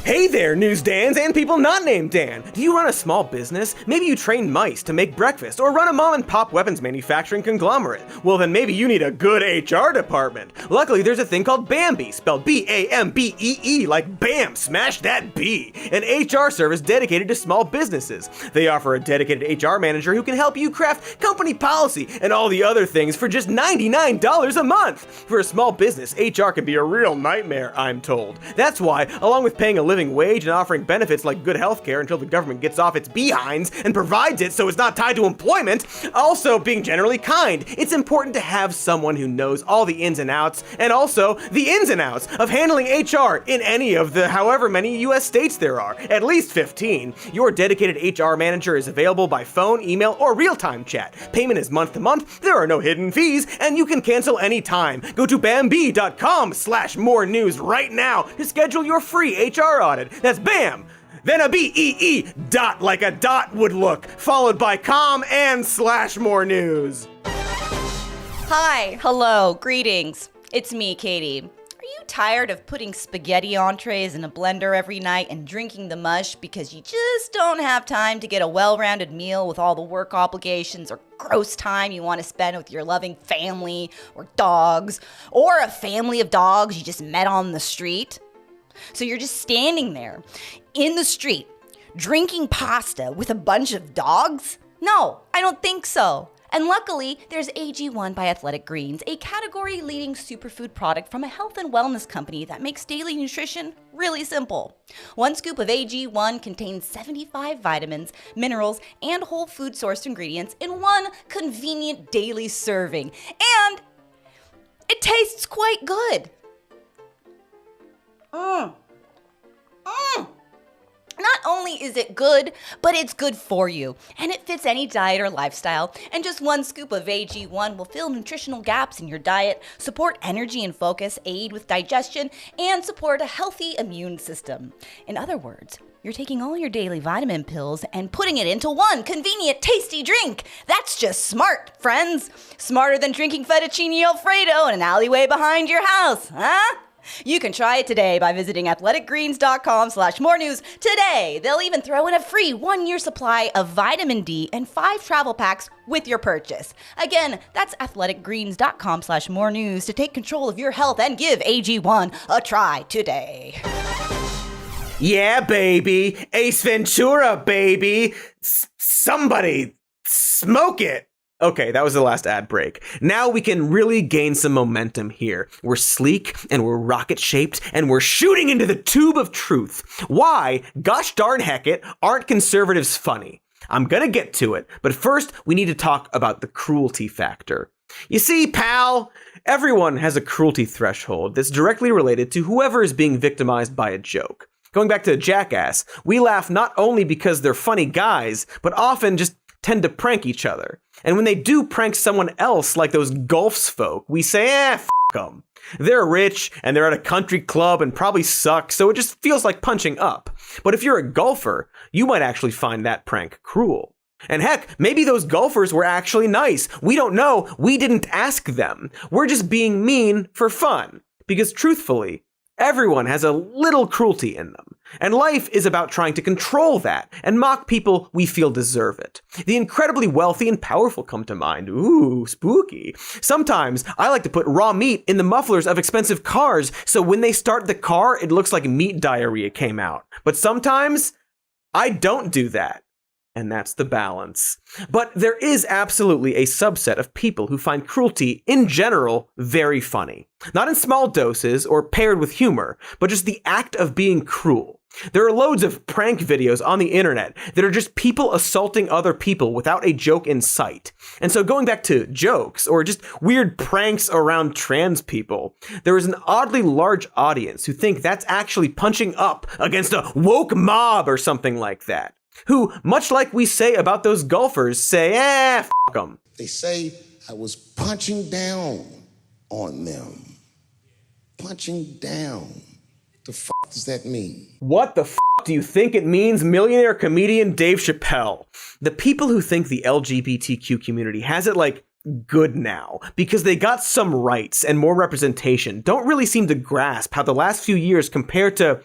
Hey there, News Dans and people not named Dan. Do you run a small business? Maybe you train mice to make breakfast or run a mom and pop weapons manufacturing conglomerate. Well, then maybe you need a good HR department. Luckily, there's a thing called Bambee, spelled B-A-M-B-E-E, like BAM, smash that B, an HR service dedicated to small businesses. They offer a dedicated HR manager who can help you craft company policy and all the other things for just $99 a month. For a small business, HR can be a real nightmare, I'm told. That's why, along with paying a living wage and offering benefits like good health care until the government gets off its behinds and provides it so it's not tied to employment, also being generally kind, it's important to have someone who knows all the ins and outs, and also the ins and outs of handling HR in any of the however many US states there are, at least 15. Your dedicated HR manager is available by phone, email, or real-time chat. Payment is month to month, there are no hidden fees, and you can cancel anytime. Go to Bambee.com/more news right now to schedule your free HR audit. That's BAM! Then a B-E-E dot like a dot would look, followed by com and /more news. Hi, hello, greetings. It's me, Katie. Are you tired of putting spaghetti entrees in a blender every night and drinking the mush because you just don't have time to get a well-rounded meal with all the work obligations or gross time you want to spend with your loving family or dogs, or a family of dogs you just met on the street? So you're just standing there in the street drinking pasta with a bunch of dogs? No, I don't think so. And luckily, there's AG1 by Athletic Greens, a category-leading superfood product from a health and wellness company that makes daily nutrition really simple. One scoop of AG1 contains 75 vitamins, minerals, and whole food-sourced ingredients in one convenient daily serving. And it tastes quite good. Not only is it good, but it's good for you, and it fits any diet or lifestyle, and just one scoop of AG1 will fill nutritional gaps in your diet, support energy and focus, aid with digestion, and support a healthy immune system. In other words, you're taking all your daily vitamin pills and putting it into one convenient, tasty drink. That's just smart, friends. Smarter than drinking fettuccine Alfredo in an alleyway behind your house, huh? You can try it today by visiting athleticgreens.com/more news today. They'll even throw in a free 1-year supply of vitamin D and 5 travel packs with your purchase. Again, that's athleticgreens.com/more news to take control of your health and give AG1 a try today. Yeah, baby. Ace Ventura, baby. Somebody smoke it. Okay, that was the last ad break. Now we can really gain some momentum here. We're sleek, and we're rocket-shaped, and we're shooting into the tube of truth. Why, gosh darn heck it, aren't conservatives funny? I'm gonna get to it, but first we need to talk about the cruelty factor. You see, pal, everyone has a cruelty threshold that's directly related to whoever is being victimized by a joke. Going back to Jackass, we laugh not only because they're funny guys, but often just tend to prank each other. And when they do prank someone else, like those Gulfs folk, we say, f them. They're rich, and they're at a country club and probably suck, so it just feels like punching up. But if you're a golfer, you might actually find that prank cruel. And heck, maybe those golfers were actually nice. We don't know. We didn't ask them. We're just being mean for fun. Because truthfully, everyone has a little cruelty in them. And life is about trying to control that and mock people we feel deserve it. The incredibly wealthy and powerful come to mind. Ooh, spooky. Sometimes I like to put raw meat in the mufflers of expensive cars, so when they start the car, it looks like meat diarrhea came out. But sometimes I don't do that. And that's the balance. But there is absolutely a subset of people who find cruelty in general very funny. Not in small doses or paired with humor, but just the act of being cruel. There are loads of prank videos on the internet that are just people assaulting other people without a joke in sight. And so going back to jokes or just weird pranks around trans people, there is an oddly large audience who think that's actually punching up against a woke mob or something like that. Who, much like we say about those golfers, say, f them. They say I was punching down on them. Punching down. The f does that mean? What the f do you think it means, millionaire comedian Dave Chappelle? The people who think the LGBTQ community has it like good now because they got some rights and more representation don't really seem to grasp how the last few years compare to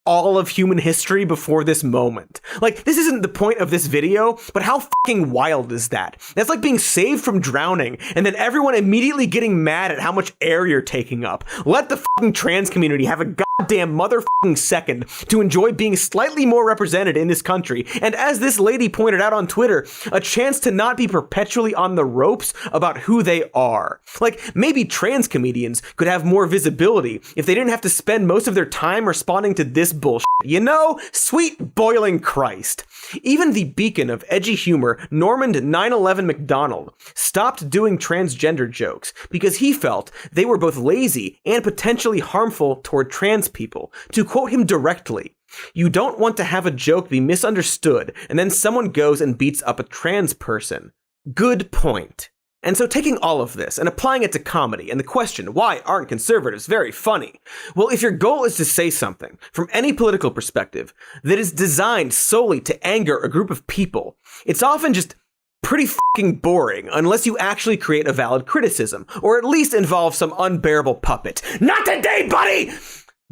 all of human history before this moment. Like, this isn't the point of this video, but how fucking wild is that? That's like being saved from drowning and then everyone immediately getting mad at how much air you're taking up. Let the fucking trans community have a goddamn motherfucking second to enjoy being slightly more represented in this country. And as this lady pointed out on Twitter, a chance to not be perpetually on the ropes about who they are. Like, maybe trans comedians could have more visibility if they didn't have to spend most of their time responding to this bullshit. You know, sweet boiling Christ. Even the beacon of edgy humor, Normand 9/11 McDonald, stopped doing transgender jokes because he felt they were both lazy and potentially harmful toward trans people. To quote him directly, "You don't want to have a joke be misunderstood and then someone goes and beats up a trans person." Good point. And so taking all of this and applying it to comedy and the question, why aren't conservatives very funny? Well, if your goal is to say something from any political perspective that is designed solely to anger a group of people, it's often just pretty fucking boring unless you actually create a valid criticism, or at least involve some unbearable puppet. Not today, buddy!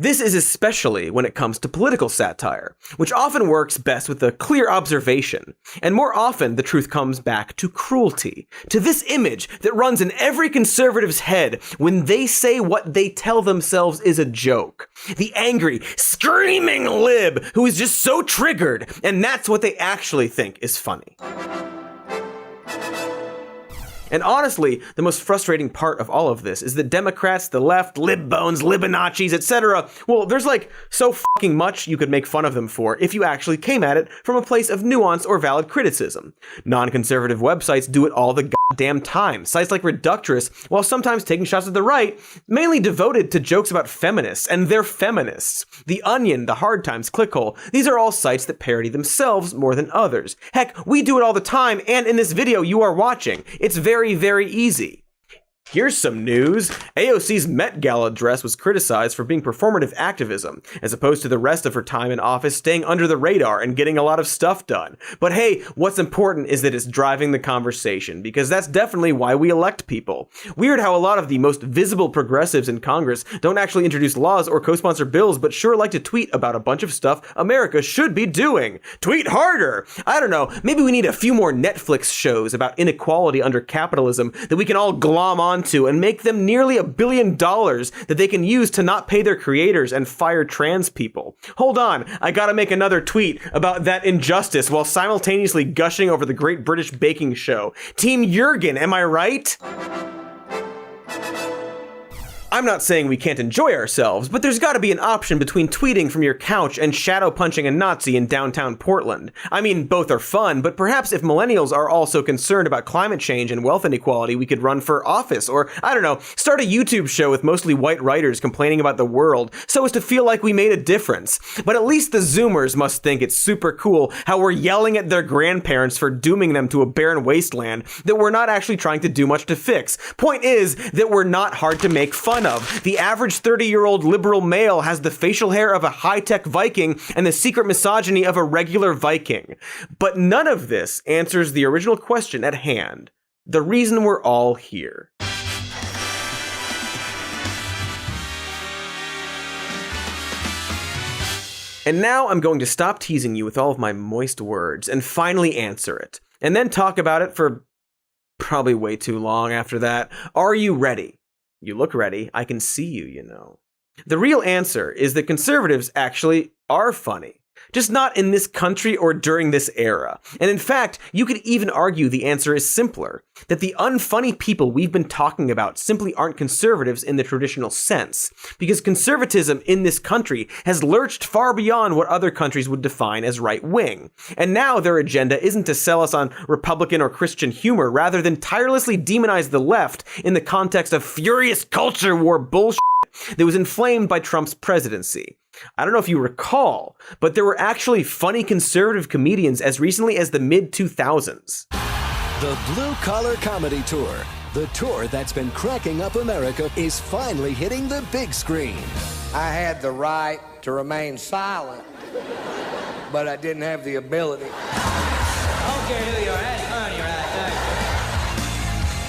This is especially when it comes to political satire, which often works best with a clear observation, and more often the truth comes back to cruelty, to this image that runs in every conservative's head when they say what they tell themselves is a joke. The angry, screaming lib who is just so triggered, and that's what they actually think is funny. And honestly, the most frustrating part of all of this is that Democrats, the left, lib-bones, libonachis, etc., well, there's like so fucking much you could make fun of them for if you actually came at it from a place of nuance or valid criticism. Non-conservative websites do it all the goddamn time. Sites like Reductress, while sometimes taking shots at the right, mainly devoted to jokes about feminists, and they're feminists. The Onion, The Hard Times, Clickhole, these are all sites that parody themselves more than others. Heck, we do it all the time, and in this video you are watching. It's very, very easy. Here's some news. AOC's Met Gala dress was criticized for being performative activism, as opposed to the rest of her time in office staying under the radar and getting a lot of stuff done. But hey, what's important is that it's driving the conversation, because that's definitely why we elect people. Weird how a lot of the most visible progressives in Congress don't actually introduce laws or co-sponsor bills, but sure like to tweet about a bunch of stuff America should be doing. Tweet harder! I don't know, maybe we need a few more Netflix shows about inequality under capitalism that we can all glom on to and make them nearly $1 billion that they can use to not pay their creators and fire trans people. Hold on, I gotta make another tweet about that injustice while simultaneously gushing over the Great British Baking Show. Team Jurgen, am I right? I'm not saying we can't enjoy ourselves, but there's gotta be an option between tweeting from your couch and shadow punching a Nazi in downtown Portland. I mean, both are fun, but perhaps if millennials are also concerned about climate change and wealth inequality, we could run for office, or, I don't know, start a YouTube show with mostly white writers complaining about the world so as to feel like we made a difference. But at least the Zoomers must think it's super cool how we're yelling at their grandparents for dooming them to a barren wasteland that we're not actually trying to do much to fix. Point is that we're not hard to make fun of. The average 30-year-old liberal male has the facial hair of a high-tech Viking and the secret misogyny of a regular Viking. But none of this answers the original question at hand. The reason we're all here. And now I'm going to stop teasing you with all of my moist words and finally answer it. And then talk about it for probably way too long after that. Are you ready? You look ready. I can see you, you know. The real answer is that conservatives actually are funny. Just not in this country or during this era. And in fact, you could even argue the answer is simpler. That the unfunny people we've been talking about simply aren't conservatives in the traditional sense. Because conservatism in this country has lurched far beyond what other countries would define as right-wing. And now their agenda isn't to sell us on Republican or Christian humor, rather than tirelessly demonize the left in the context of furious culture war bullshit that was inflamed by Trump's presidency. I don't know if you recall, but there were actually funny conservative comedians as recently as the mid-2000s. The Blue Collar Comedy Tour, the tour that's been cracking up America, is finally hitting the big screen. I had the right to remain silent, but I didn't have the ability. I don't care who you are, that's funny right there.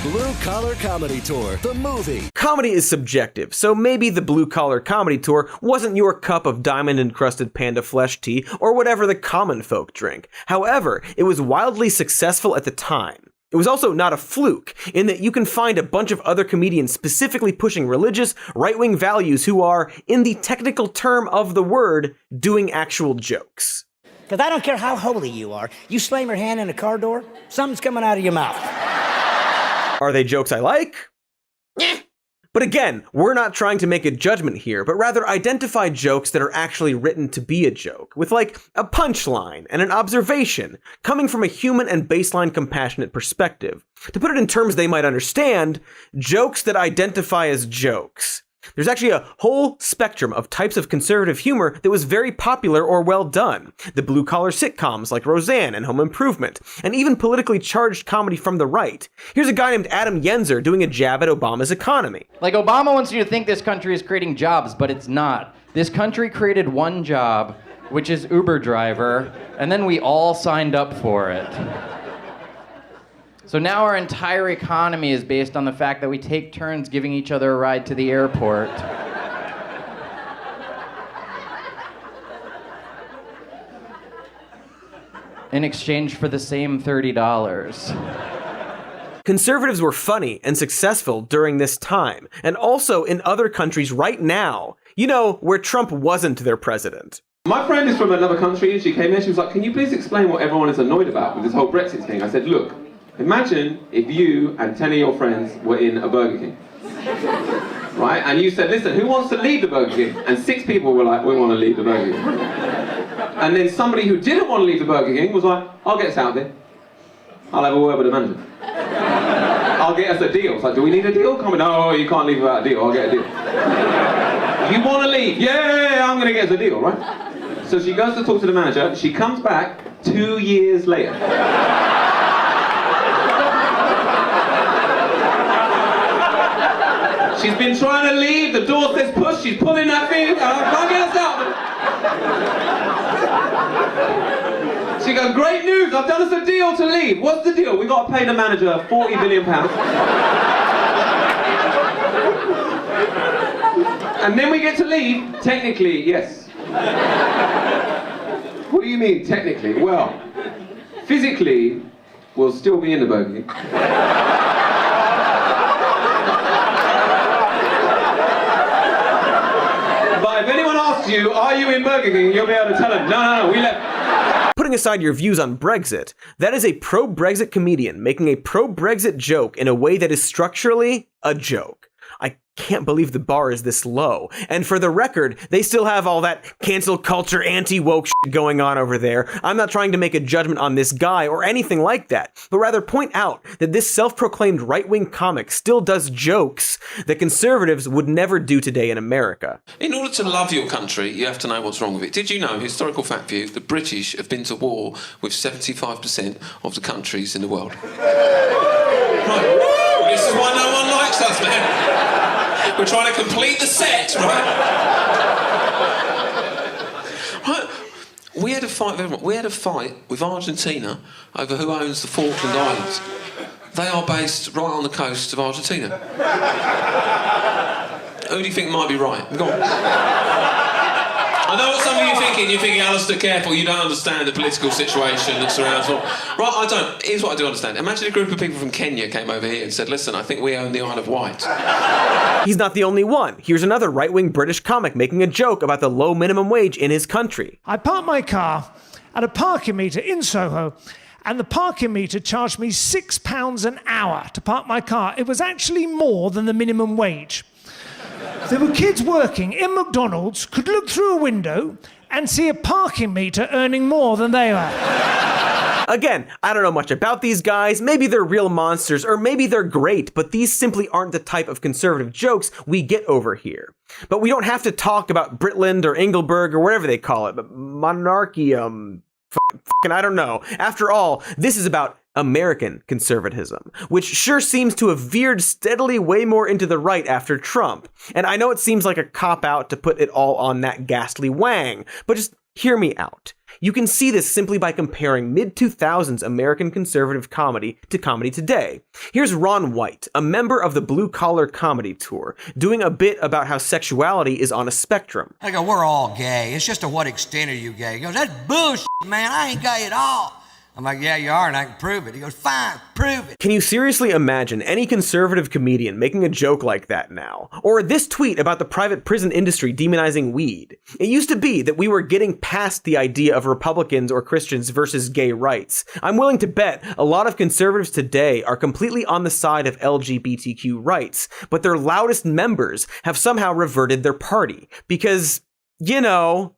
Blue Collar Comedy Tour, the movie. Comedy is subjective, so maybe the Blue Collar Comedy Tour wasn't your cup of diamond-encrusted panda flesh tea or whatever the common folk drink. However, it was wildly successful at the time. It was also not a fluke, in that you can find a bunch of other comedians specifically pushing religious, right-wing values who are, in the technical term of the word, doing actual jokes. Because I don't care how holy you are, you slam your hand in a car door, something's coming out of your mouth. Are they jokes I like? But again, we're not trying to make a judgment here, but rather identify jokes that are actually written to be a joke, with like a punchline and an observation, coming from a human and baseline compassionate perspective. To put it in terms they might understand, jokes that identify as jokes. There's actually a whole spectrum of types of conservative humor that was very popular or well done. The blue-collar sitcoms like Roseanne and Home Improvement, and even politically charged comedy from the right. Here's a guy named Adam Yenzer doing a jab at Obama's economy. Like, Obama wants you to think this country is creating jobs, but it's not. This country created one job, which is Uber driver, and then we all signed up for it. So now our entire economy is based on the fact that we take turns giving each other a ride to the airport. In exchange for the same $30. Conservatives were funny and successful during this time, and also in other countries right now, you know, where Trump wasn't their president. My friend is from another country, and she came in, she was like, can you please explain what everyone is annoyed about with this whole Brexit thing? I said, look, imagine if you and 10 of your friends were in a Burger King, right? And you said, listen, who wants to leave the Burger King? And 6 people were like, we want to leave the Burger King. And then somebody who didn't want to leave the Burger King was like, I'll get us out there. I'll have a word with the manager. I'll get us a deal. It's like, do we need a deal? Come on, no, you can't leave without a deal. I'll get a deal. You want to leave? Yeah, I'm going to get us a deal, right? So she goes to talk to the manager. She comes back 2 years later. She's been trying to leave, the door says push, she's pulling that thing, I can't get us out. She goes, great news, I've done us a deal to leave. What's the deal? We got to pay the manager £40 million. And then we get to leave, technically, yes. What do you mean, technically? Well, physically, we'll still be in the Burger King. If anyone asks you, are you in Burger King, you'll be able to tell them, no, we left. Putting aside your views on Brexit, that is a pro-Brexit comedian making a pro-Brexit joke in a way that is structurally a joke. I can't believe the bar is this low. And for the record, they still have all that cancel culture anti-woke shit going on over there. I'm not trying to make a judgment on this guy or anything like that, but rather point out that this self-proclaimed right-wing comic still does jokes that conservatives would never do today in America. In order to love your country, you have to know what's wrong with it. Did you know, historical fact for you, the British have been to war with 75% of the countries in the world? Right. This is why no one likes us, man. We're trying to complete the set, right? Right. We had a fight with everyone. We had a fight with Argentina over who owns the Falkland Islands. They are based right on the coast of Argentina. Who do you think might be right? Go on. I know what some of you are thinking. You're thinking, Alistair, careful, you don't understand the political situation that surrounds war. Right, I don't. Here's what I do understand. Imagine a group of people from Kenya came over here and said, listen, I think we own the Isle of Wight. He's not the only one. Here's another right-wing British comic making a joke about the low minimum wage in his country. I parked my car at a parking meter in Soho, and the parking meter charged me £6 an hour to park my car. It was actually more than the minimum wage. There were kids working in McDonald's, could look through a window and see a parking meter earning more than they were. Again, I don't know much about these guys. Maybe they're real monsters, or maybe they're great, but these simply aren't the type of conservative jokes we get over here. But we don't have to talk about Britland or Engelberg or whatever they call it, but monarchium. I don't know. After all, this is about American conservatism, which sure seems to have veered steadily way more into the right after Trump. And I know it seems like a cop-out to put it all on that ghastly Wang, but just hear me out. You can see this simply by comparing mid-2000s American conservative comedy to comedy today. Here's Ron White, a member of the Blue Collar Comedy Tour, doing a bit about how sexuality is on a spectrum. I go, we're all gay. It's just to what extent are you gay? He goes, that's bullshit, man. I ain't gay at all. I'm like, yeah, you are, and I can prove it. He goes, fine, prove it. Can you seriously imagine any conservative comedian making a joke like that now? Or this tweet about the private prison industry demonizing weed. It used to be that we were getting past the idea of Republicans or Christians versus gay rights. I'm willing to bet a lot of conservatives today are completely on the side of LGBTQ rights, but their loudest members have somehow reverted their party. Because, you know,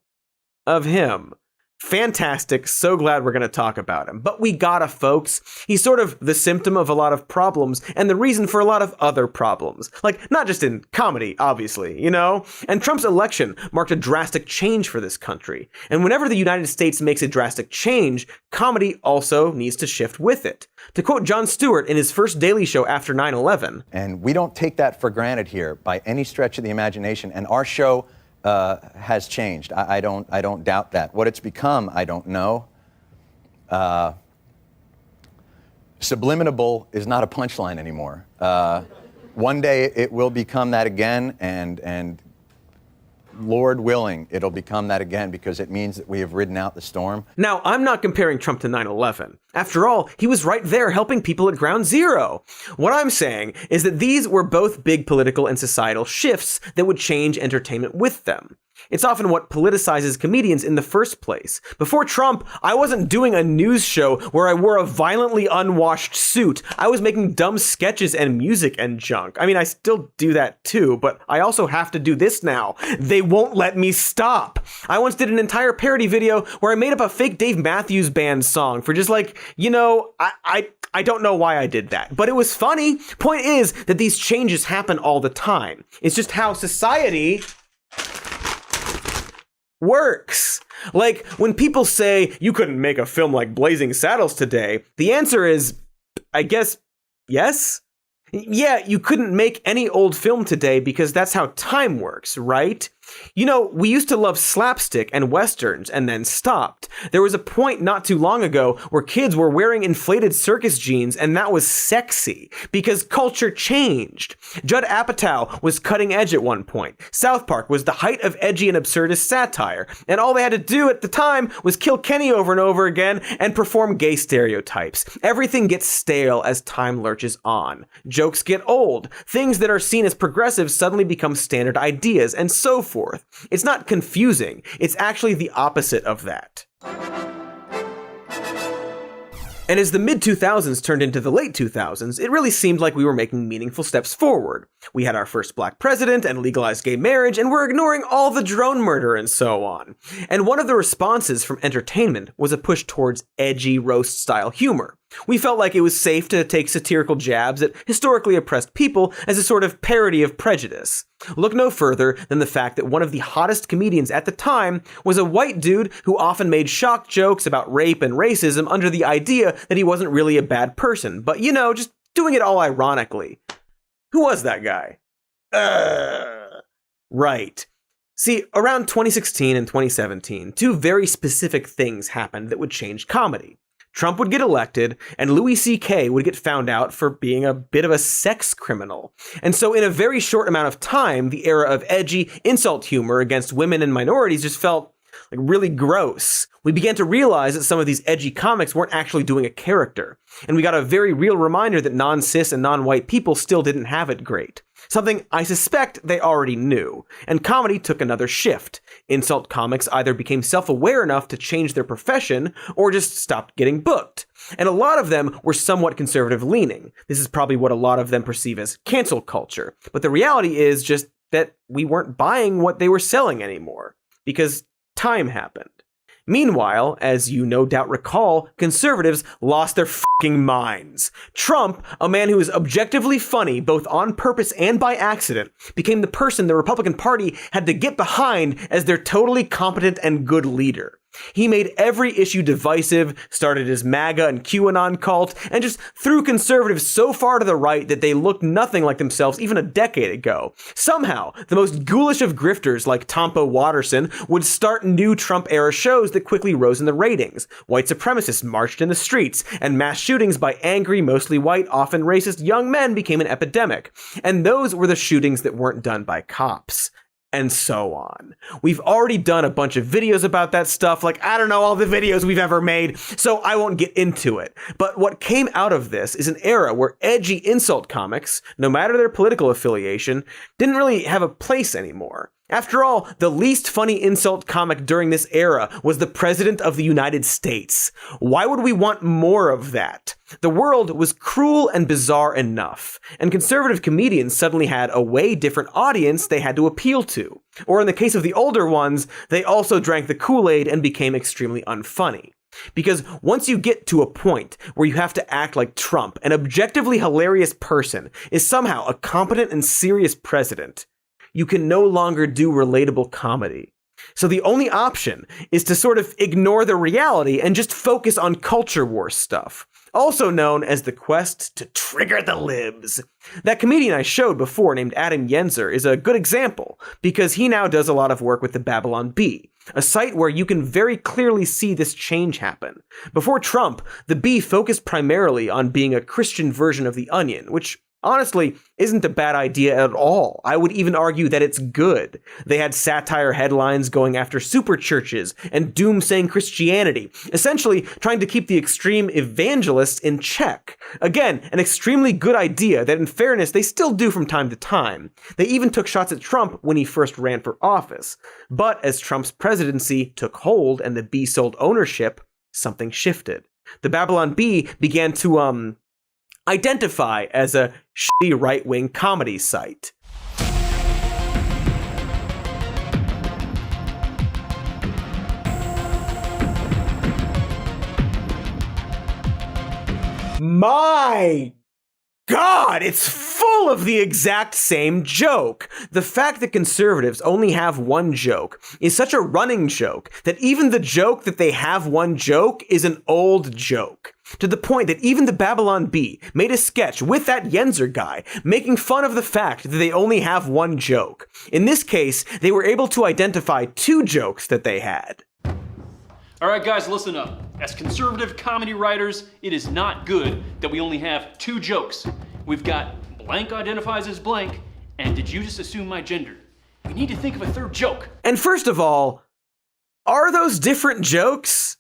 of him. Fantastic, so glad we're going to talk about him. But we gotta, folks. He's sort of the symptom of a lot of problems and the reason for a lot of other problems. Like, not just in comedy, obviously, you know? And Trump's election marked a drastic change for this country. And whenever the United States makes a drastic change, comedy also needs to shift with it. To quote Jon Stewart in his first Daily Show after 9/11. And we don't take that for granted here by any stretch of the imagination. And our show has changed. I don't doubt that. What it's become, I don't know. Subliminable is not a punchline anymore. One day it will become that again, and Lord willing, it'll become that again because it means that we have ridden out the storm. Now, I'm not comparing Trump to 9/11. After all, he was right there helping people at ground zero. What I'm saying is that these were both big political and societal shifts that would change entertainment with them. It's often what politicizes comedians in the first place. Before Trump, I wasn't doing a news show where I wore a violently unwashed suit. I was making dumb sketches and music and junk. I mean, I still do that too, but I also have to do this now. They won't let me stop. I once did an entire parody video where I made up a fake Dave Matthews Band song for just like, you know, I don't know why I did that, but it was funny. Point is that these changes happen all the time. It's just how society works. Like, when people say you couldn't make a film like Blazing Saddles today, the answer is, I guess, yes? Yeah, you couldn't make any old film today because that's how time works, right? You know, we used to love slapstick and westerns and then stopped. There was a point not too long ago where kids were wearing inflated circus jeans and that was sexy because culture changed. Judd Apatow was cutting edge at one point. South Park was the height of edgy and absurdist satire, and all they had to do at the time was kill Kenny over and over again and perform gay stereotypes. Everything gets stale as time lurches on. Jokes get old. Things that are seen as progressive suddenly become standard ideas, and so forth. It's not confusing. It's actually the opposite of that. And as the mid-2000s turned into the late 2000s, it really seemed like we were making meaningful steps forward. We had our first black president and legalized gay marriage, and we're ignoring all the drone murder and so on. And one of the responses from entertainment was a push towards edgy roast-style humor. We felt like it was safe to take satirical jabs at historically oppressed people as a sort of parody of prejudice. Look no further than the fact that one of the hottest comedians at the time was a white dude who often made shock jokes about rape and racism under the idea that he wasn't really a bad person, but just doing it all ironically. Who was that guy? Right. See, around 2016 and 2017, two very specific things happened that would change comedy. Trump would get elected, and Louis C.K. would get found out for being a bit of a sex criminal. And so in a very short amount of time, the era of edgy insult humor against women and minorities just felt really gross. We began to realize that some of these edgy comics weren't actually doing a character. And we got a very real reminder that non-cis and non-white people still didn't have it great. Something I suspect they already knew. And comedy took another shift. Insult comics either became self-aware enough to change their profession, or just stopped getting booked. And a lot of them were somewhat conservative-leaning. This is probably what a lot of them perceive as cancel culture. But the reality is just that we weren't buying what they were selling anymore. Because time happened. Meanwhile, as you no doubt recall, conservatives lost their fucking minds. Trump, a man who is objectively funny both on purpose and by accident, became the person the Republican Party had to get behind as their totally competent and good leader. He made every issue divisive, started his MAGA and QAnon cult, and just threw conservatives so far to the right that they looked nothing like themselves even a decade ago. Somehow, the most ghoulish of grifters like Tompo Watterson would start new Trump-era shows that quickly rose in the ratings. White supremacists marched in the streets, and mass shootings by angry, mostly white, often racist young men became an epidemic. And those were the shootings that weren't done by cops. And so on. We've already done a bunch of videos about that stuff, all the videos we've ever made, so I won't get into it. But what came out of this is an era where edgy insult comics, no matter their political affiliation, didn't really have a place anymore. After all, the least funny insult comic during this era was the President of the United States. Why would we want more of that? The world was cruel and bizarre enough, and conservative comedians suddenly had a way different audience they had to appeal to. Or in the case of the older ones, they also drank the Kool-Aid and became extremely unfunny. Because once you get to a point where you have to act like Trump, an objectively hilarious person is somehow a competent and serious president, you can no longer do relatable comedy. So the only option is to sort of ignore the reality and just focus on culture war stuff, also known as the quest to trigger the libs. That comedian I showed before named Adam Yenzer is a good example because he now does a lot of work with the Babylon Bee, a site where you can very clearly see this change happen. Before Trump, the Bee focused primarily on being a Christian version of The Onion, which honestly isn't a bad idea at all. I would even argue that it's good. They had satire headlines going after super churches and doomsaying Christianity, essentially trying to keep the extreme evangelists in check. Again, an extremely good idea that in fairness they still do from time to time. They even took shots at Trump when he first ran for office. But as Trump's presidency took hold and the Bee sold ownership, something shifted. The Babylon Bee began to, identify as a shitty right-wing comedy site. My God, it's full of the exact same joke. The fact that conservatives only have one joke is such a running joke that even the joke that they have one joke is an old joke. To the point that even the Babylon Bee made a sketch with that Yenzer guy making fun of the fact that they only have one joke. In this case, they were able to identify two jokes that they had. All right, guys, listen up. As conservative comedy writers, it is not good that we only have two jokes. We've got blank identifies as blank, and did you just assume my gender? We need to think of a third joke. And first of all, are those different jokes?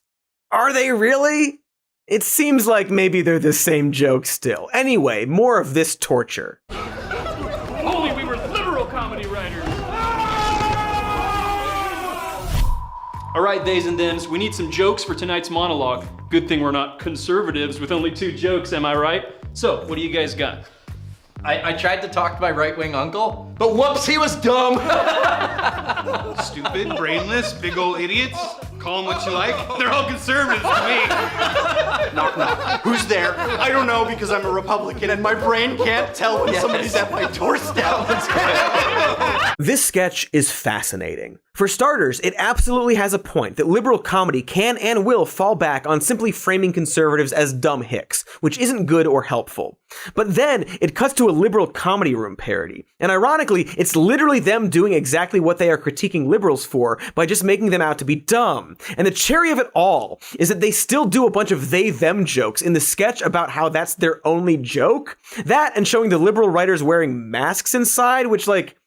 Are they really? It seems like maybe they're the same joke still. Anyway, more of this torture. Only we were liberal comedy writers. All right, theys and thems, we need some jokes for tonight's monologue. Good thing we're not conservatives with only two jokes, am I right? So, what do you guys got? I tried to talk to my right-wing uncle, but whoops, he was dumb. Stupid, brainless, big old idiots. Call them what you like. They're all conservatives to me. Knock, knock. Who's there? I don't know because I'm a Republican and my brain can't tell when somebody's at my doorstep. This sketch is fascinating. For starters, it absolutely has a point that liberal comedy can and will fall back on simply framing conservatives as dumb hicks, which isn't good or helpful. But then it cuts to a liberal comedy room parody. And ironically, it's literally them doing exactly what they are critiquing liberals for by just making them out to be dumb. And the cherry of it all is that they still do a bunch of they-them jokes in the sketch about how that's their only joke. That and showing the liberal writers wearing masks inside, which, like,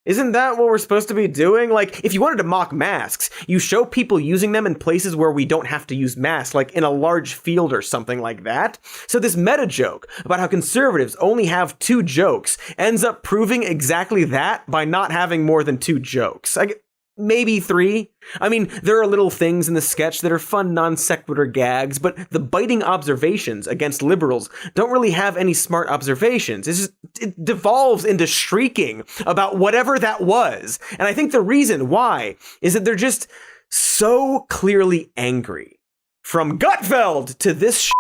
isn't that what we're supposed to be doing? Like, if you wanted to mock masks, you show people using them in places where we don't have to use masks, like in a large field or something like that. So this meta joke about how conservatives only have 2 jokes ends up proving exactly that by not having more than 2 jokes. Maybe 3. I mean, there are little things in the sketch that are fun non sequitur gags, but the biting observations against liberals don't really have any smart observations. It devolves into shrieking about whatever that was. And I think the reason why is that they're just so clearly angry. From Gutfeld to this shit,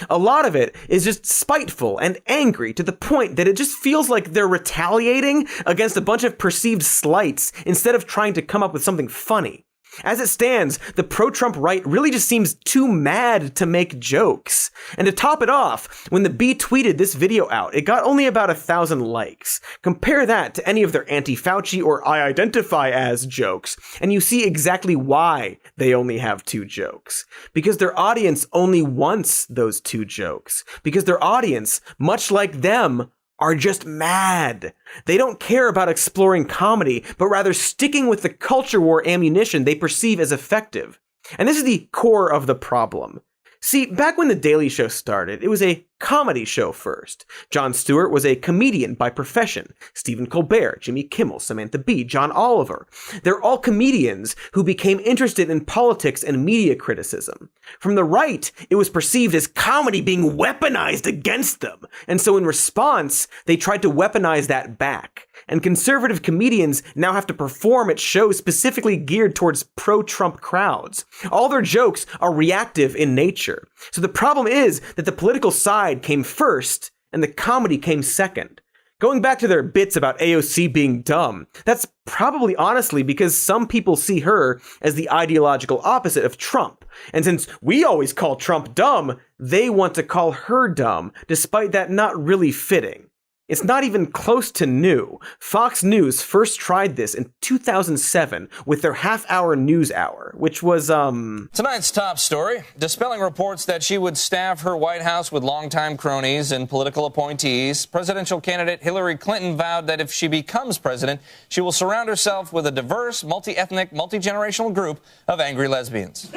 a lot of it is just spiteful and angry to the point that it just feels like they're retaliating against a bunch of perceived slights instead of trying to come up with something funny. As it stands, the pro-Trump right really just seems too mad to make jokes. And to top it off, when the Bee tweeted this video out, it got only about 1,000 likes. Compare that to any of their anti-Fauci or I identify as jokes, and you see exactly why they only have 2 jokes. Because their audience only wants those 2 jokes. Because their audience, much like them, are just mad. They don't care about exploring comedy, but rather sticking with the culture war ammunition they perceive as effective. And this is the core of the problem. See, back when The Daily Show started, it was a comedy show first. Jon Stewart was a comedian by profession. Stephen Colbert, Jimmy Kimmel, Samantha Bee, John Oliver. They're all comedians who became interested in politics and media criticism. From the right, it was perceived as comedy being weaponized against them. And so in response, they tried to weaponize that back. And conservative comedians now have to perform at shows specifically geared towards pro-Trump crowds. All their jokes are reactive in nature. So the problem is that the political side came first and the comedy came second. Going back to their bits about AOC being dumb, that's probably honestly because some people see her as the ideological opposite of Trump. And since we always call Trump dumb, they want to call her dumb, despite that not really fitting. It's not even close to new. Fox News first tried this in 2007 with their half-hour news hour, which was, Tonight's top story, dispelling reports that she would staff her White House with longtime cronies and political appointees. Presidential candidate Hillary Clinton vowed that if she becomes president, she will surround herself with a diverse, multi-ethnic, multi-generational group of angry lesbians.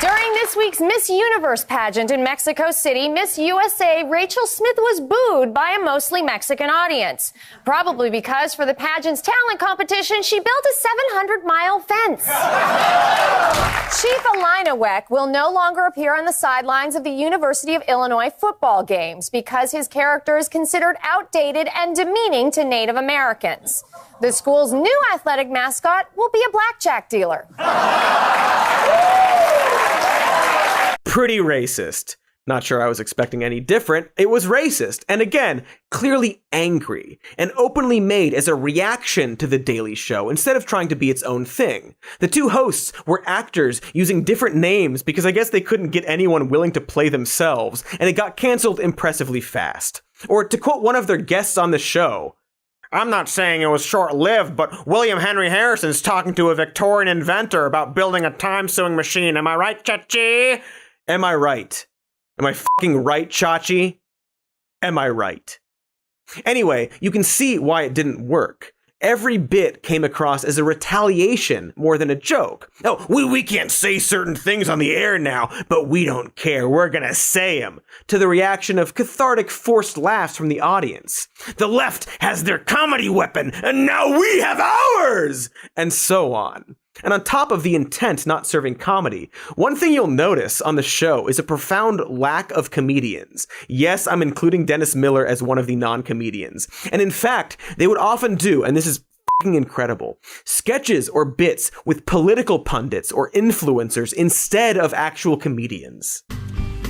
During this week's Miss Universe pageant in Mexico City, Miss USA Rachel Smith was booed by a mostly Mexican audience. Probably because for the pageant's talent competition, she built a 700-mile fence. Chief Alina Weck will no longer appear on the sidelines of the University of Illinois football games because his character is considered outdated and demeaning to Native Americans. The school's new athletic mascot will be a blackjack dealer. Pretty racist. Not sure I was expecting any different. It was racist, and again, clearly angry, and openly made as a reaction to The Daily Show instead of trying to be its own thing. The 2 hosts were actors using different names because I guess they couldn't get anyone willing to play themselves, and it got canceled impressively fast. Or to quote one of their guests on the show, "I'm not saying it was short-lived, but William Henry Harrison's talking to a Victorian inventor about building a time-sewing machine. Am I right, Chachi? Am I right? Am I fucking right, Chachi? Am I right?" Anyway, you can see why it didn't work. Every bit came across as a retaliation more than a joke. Oh, we can't say certain things on the air now, but we don't care. We're gonna say them. To the reaction of cathartic forced laughs from the audience. The left has their comedy weapon, and now we have ours! And so on. And on top of the intent not serving comedy, one thing you'll notice on the show is a profound lack of comedians. Yes, I'm including Dennis Miller as one of the non-comedians. And in fact, they would often do, and this is f***ing incredible, sketches or bits with political pundits or influencers instead of actual comedians.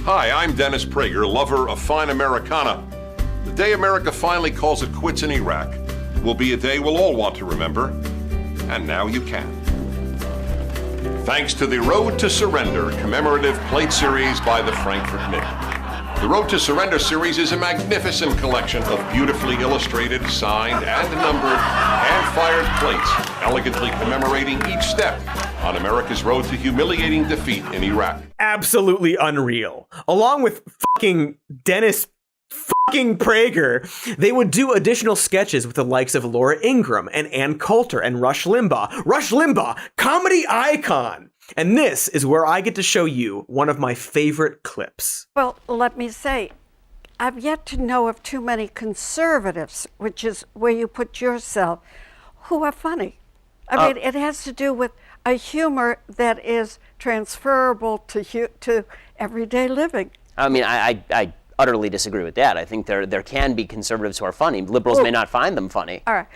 Hi, I'm Dennis Prager, lover of fine Americana. The day America finally calls it quits in Iraq will be a day we'll all want to remember, and now you can. Thanks to the Road to Surrender commemorative plate series by the Frankfurt Knick. The Road to Surrender series is a magnificent collection of beautifully illustrated, signed, and numbered hand-fired plates, elegantly commemorating each step on America's road to humiliating defeat in Iraq. Absolutely unreal. Along with fucking Dennis fucking Prager, they would do additional sketches with the likes of Laura Ingraham and Ann Coulter and Rush Limbaugh. Rush Limbaugh, comedy icon! And this is where I get to show you one of my favorite clips. Well, let me say, I've yet to know of too many conservatives, which is where you put yourself, who are funny. I mean, it has to do with a humor that is transferable to everyday living. I mean, I utterly disagree with that. I think there can be conservatives who are funny. Liberals may not find them funny. All right.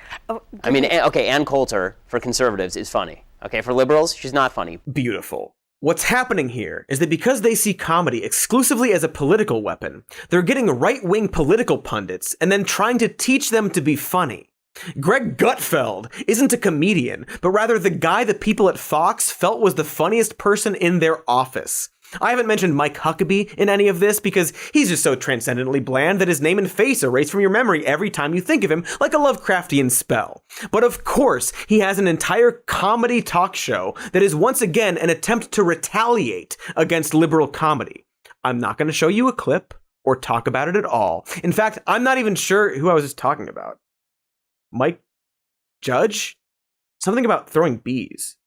I mean, okay, Ann Coulter for conservatives is funny. Okay, for liberals, she's not funny. Beautiful. What's happening here is that because they see comedy exclusively as a political weapon, they're getting right-wing political pundits and then trying to teach them to be funny. Greg Gutfeld isn't a comedian, but rather the guy the people at Fox felt was the funniest person in their office. I haven't mentioned Mike Huckabee in any of this because he's just so transcendently bland that his name and face erase from your memory every time you think of him, like a Lovecraftian spell. But of course, he has an entire comedy talk show that is once again an attempt to retaliate against liberal comedy. I'm not going to show you a clip or talk about it at all. In fact, I'm not even sure who I was just talking about. Mike Judge? Something about throwing bees.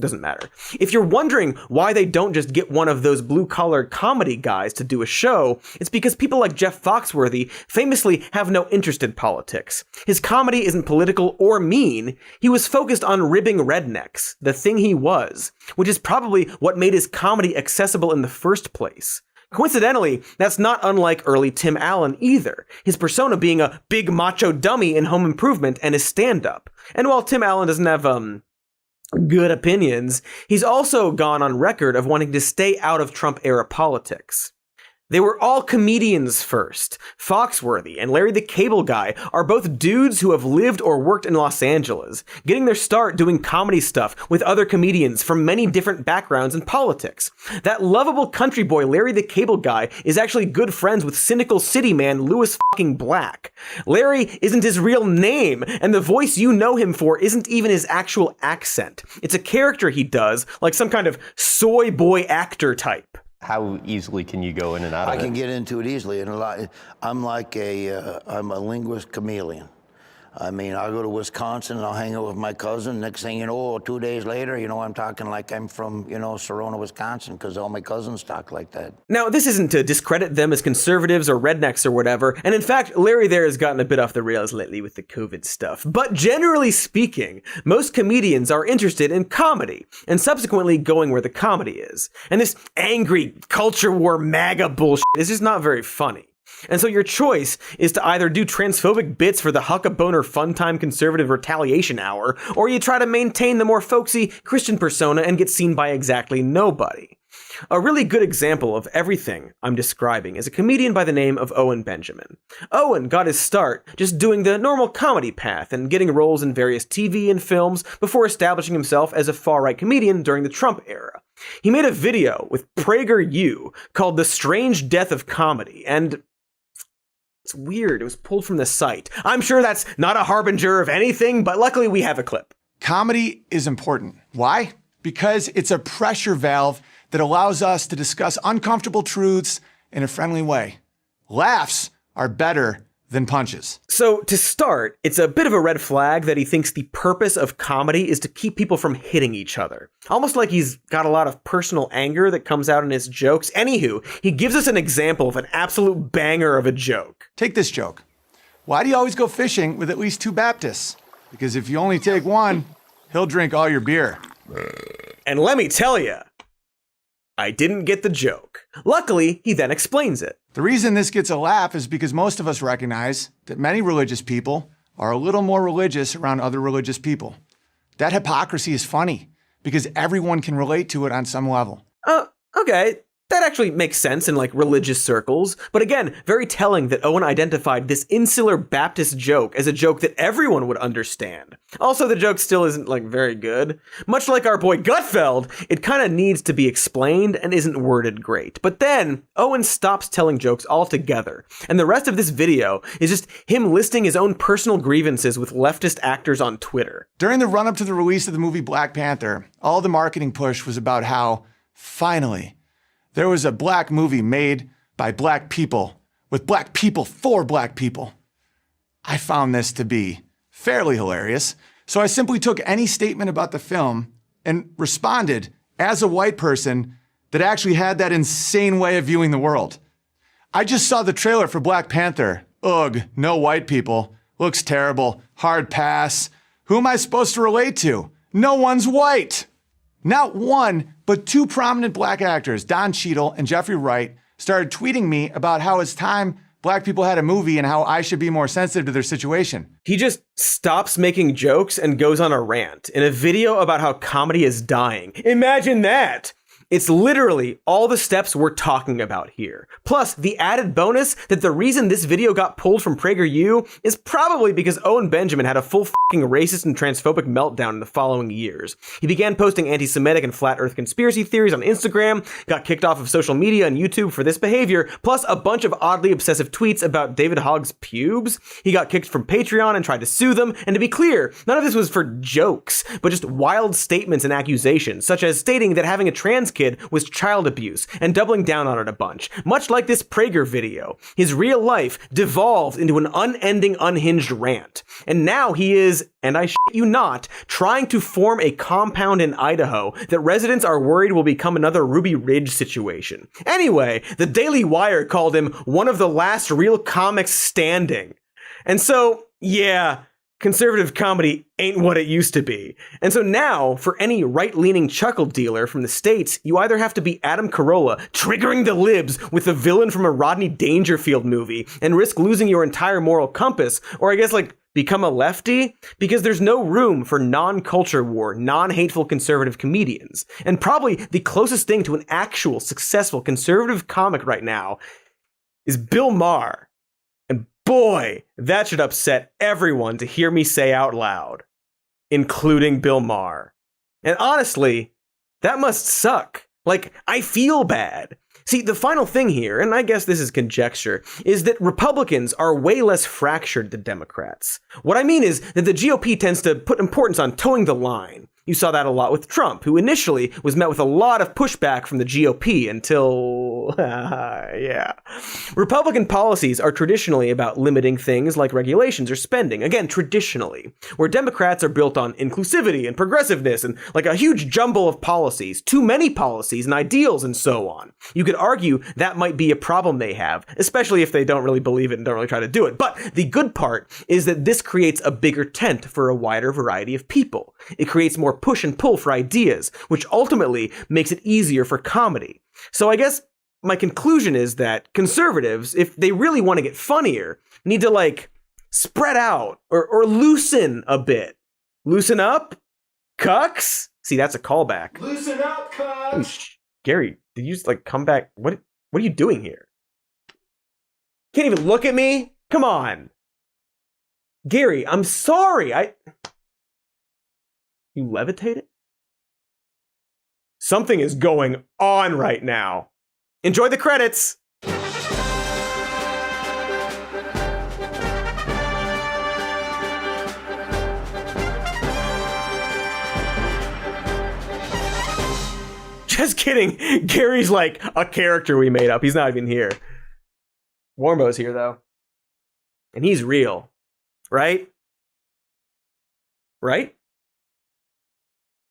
Doesn't matter. If you're wondering why they don't just get one of those blue-collar comedy guys to do a show, it's because people like Jeff Foxworthy famously have no interest in politics. His comedy isn't political or mean. He was focused on ribbing rednecks, the thing he was, which is probably what made his comedy accessible in the first place. Coincidentally, that's not unlike early Tim Allen either, his persona being a big macho dummy in Home Improvement and his stand-up. And while Tim Allen doesn't have, good opinions, he's also gone on record of wanting to stay out of Trump-era politics. They were all comedians first. Foxworthy and Larry the Cable Guy are both dudes who have lived or worked in Los Angeles, getting their start doing comedy stuff with other comedians from many different backgrounds in politics. That lovable country boy Larry the Cable Guy is actually good friends with cynical city man Louis fucking Black. Larry isn't his real name, and the voice you know him for isn't even his actual accent. It's a character he does, like some kind of soy boy actor type. How easily can you go in and out of it? I can get into it easily, and I'm like I'm a linguist chameleon. I mean, I'll go to Wisconsin and I'll hang out with my cousin. Next thing you know, 2 days later, I'm talking like I'm from, Sorona, Wisconsin, because all my cousins talk like that. Now, this isn't to discredit them as conservatives or rednecks or whatever, and in fact, Larry there has gotten a bit off the rails lately with the COVID stuff. But generally speaking, most comedians are interested in comedy, and subsequently going where the comedy is. And this angry culture war MAGA bullshit is just not very funny. And so your choice is to either do transphobic bits for the Huckaboner Fun Time Conservative Retaliation Hour, or you try to maintain the more folksy Christian persona and get seen by exactly nobody. A really good example of everything I'm describing is a comedian by the name of Owen Benjamin. Owen got his start just doing the normal comedy path and getting roles in various TV and films before establishing himself as a far-right comedian during the Trump era. He made a video with PragerU called The Strange Death of Comedy, and it's weird. It was pulled from the site. I'm sure that's not a harbinger of anything, but luckily we have a clip. Comedy is important. Why? Because it's a pressure valve that allows us to discuss uncomfortable truths in a friendly way. Laughs are better than punches. So to start, it's a bit of a red flag that he thinks the purpose of comedy is to keep people from hitting each other. Almost like he's got a lot of personal anger that comes out in his jokes. Anywho, he gives us an example of an absolute banger of a joke. Take this joke. Why do you always go fishing with at least 2 Baptists? Because if you only take one, he'll drink all your beer. And let me tell you, I didn't get the joke. Luckily, he then explains it. The reason this gets a laugh is because most of us recognize that many religious people are a little more religious around other religious people. That hypocrisy is funny because everyone can relate to it on some level. Okay. That actually makes sense in like religious circles, but again, very telling that Owen identified this insular Baptist joke as a joke that everyone would understand. Also, the joke still isn't like very good. Much like our boy Gutfeld, it kind of needs to be explained and isn't worded great. But then Owen stops telling jokes altogether, and the rest of this video is just him listing his own personal grievances with leftist actors on Twitter. During the run-up to the release of the movie Black Panther, all the marketing push was about how, finally, there was a black movie made by black people, with black people for black people. I found this to be fairly hilarious, so I simply took any statement about the film and responded as a white person that actually had that insane way of viewing the world. I just saw the trailer for Black Panther. Ugh, no white people. Looks terrible. Hard pass. Who am I supposed to relate to? No one's white. Not one, but two prominent black actors, Don Cheadle and Jeffrey Wright, started tweeting me about how it's time black people had a movie and how I should be more sensitive to their situation. He just stops making jokes and goes on a rant in a video about how comedy is dying. Imagine that! It's literally all the steps we're talking about here. Plus, the added bonus that the reason this video got pulled from PragerU is probably because Owen Benjamin had a full fucking racist and transphobic meltdown in the following years. He began posting anti-Semitic and flat earth conspiracy theories on Instagram, got kicked off of social media and YouTube for this behavior, plus a bunch of oddly obsessive tweets about David Hogg's pubes. He got kicked from Patreon and tried to sue them, and to be clear, none of this was for jokes, but just wild statements and accusations, such as stating that having a trans kid was child abuse and doubling down on it a bunch. Much like this Prager video, his real life devolved into an unending, unhinged rant. And now he is, and I shit you not, trying to form a compound in Idaho that residents are worried will become another Ruby Ridge situation. Anyway, the Daily Wire called him one of the last real comics standing. And so, yeah, conservative comedy ain't what it used to be. And so now, for any right-leaning chuckle dealer from the States, you either have to be Adam Carolla, triggering the libs with the villain from a Rodney Dangerfield movie, and risk losing your entire moral compass, or I guess, like, become a lefty, because there's no room for non-culture war, non-hateful conservative comedians. And probably the closest thing to an actual successful conservative comic right now is Bill Maher. Boy, that should upset everyone to hear me say out loud, including Bill Maher. And honestly, that must suck. Like, I feel bad. See, the final thing here, and I guess this is conjecture, is that Republicans are way less fractured than Democrats. What I mean is that the GOP tends to put importance on towing the line. You saw that a lot with Trump, who initially was met with a lot of pushback from the GOP until, yeah. Republican policies are traditionally about limiting things like regulations or spending. Again, traditionally. Where Democrats are built on inclusivity and progressiveness and like a huge jumble of policies, too many policies and ideals and so on. You could argue that might be a problem they have, especially if they don't really believe it and don't really try to do it. But the good part is that this creates a bigger tent for a wider variety of people. It creates more push and pull for ideas, which ultimately makes it easier for comedy. So I guess my conclusion is that conservatives, if they really want to get funnier, need to like spread out or loosen a bit. Loosen up? Cucks? See, that's a callback. Loosen up, cucks! Gary, did you just like come back? What are you doing here? Can't even look at me? Come on. Gary, I'm sorry. You levitated? Something is going on right now. Enjoy the credits. Just kidding. Gary's like a character we made up. He's not even here. Warmo's here though. And he's real. Right? Right?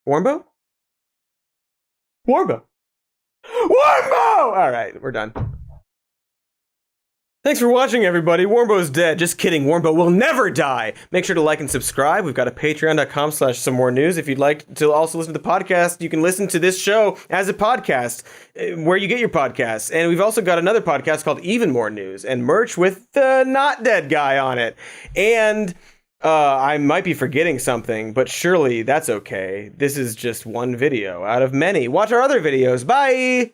Warmbo? Warmbo! Warmbo! All right, we're done. Thanks for watching, everybody. Warmbo's dead. Just kidding. Warmbo will never die. Make sure to like and subscribe. We've got a patreon.com/somemore-news. If you'd like to also listen to the podcast, you can listen to this show as a podcast, where you get your podcasts. And we've also got another podcast called Even More News and merch with the not dead guy on it. And I might be forgetting something, but surely that's okay. This is just one video out of many. Watch our other videos. Bye!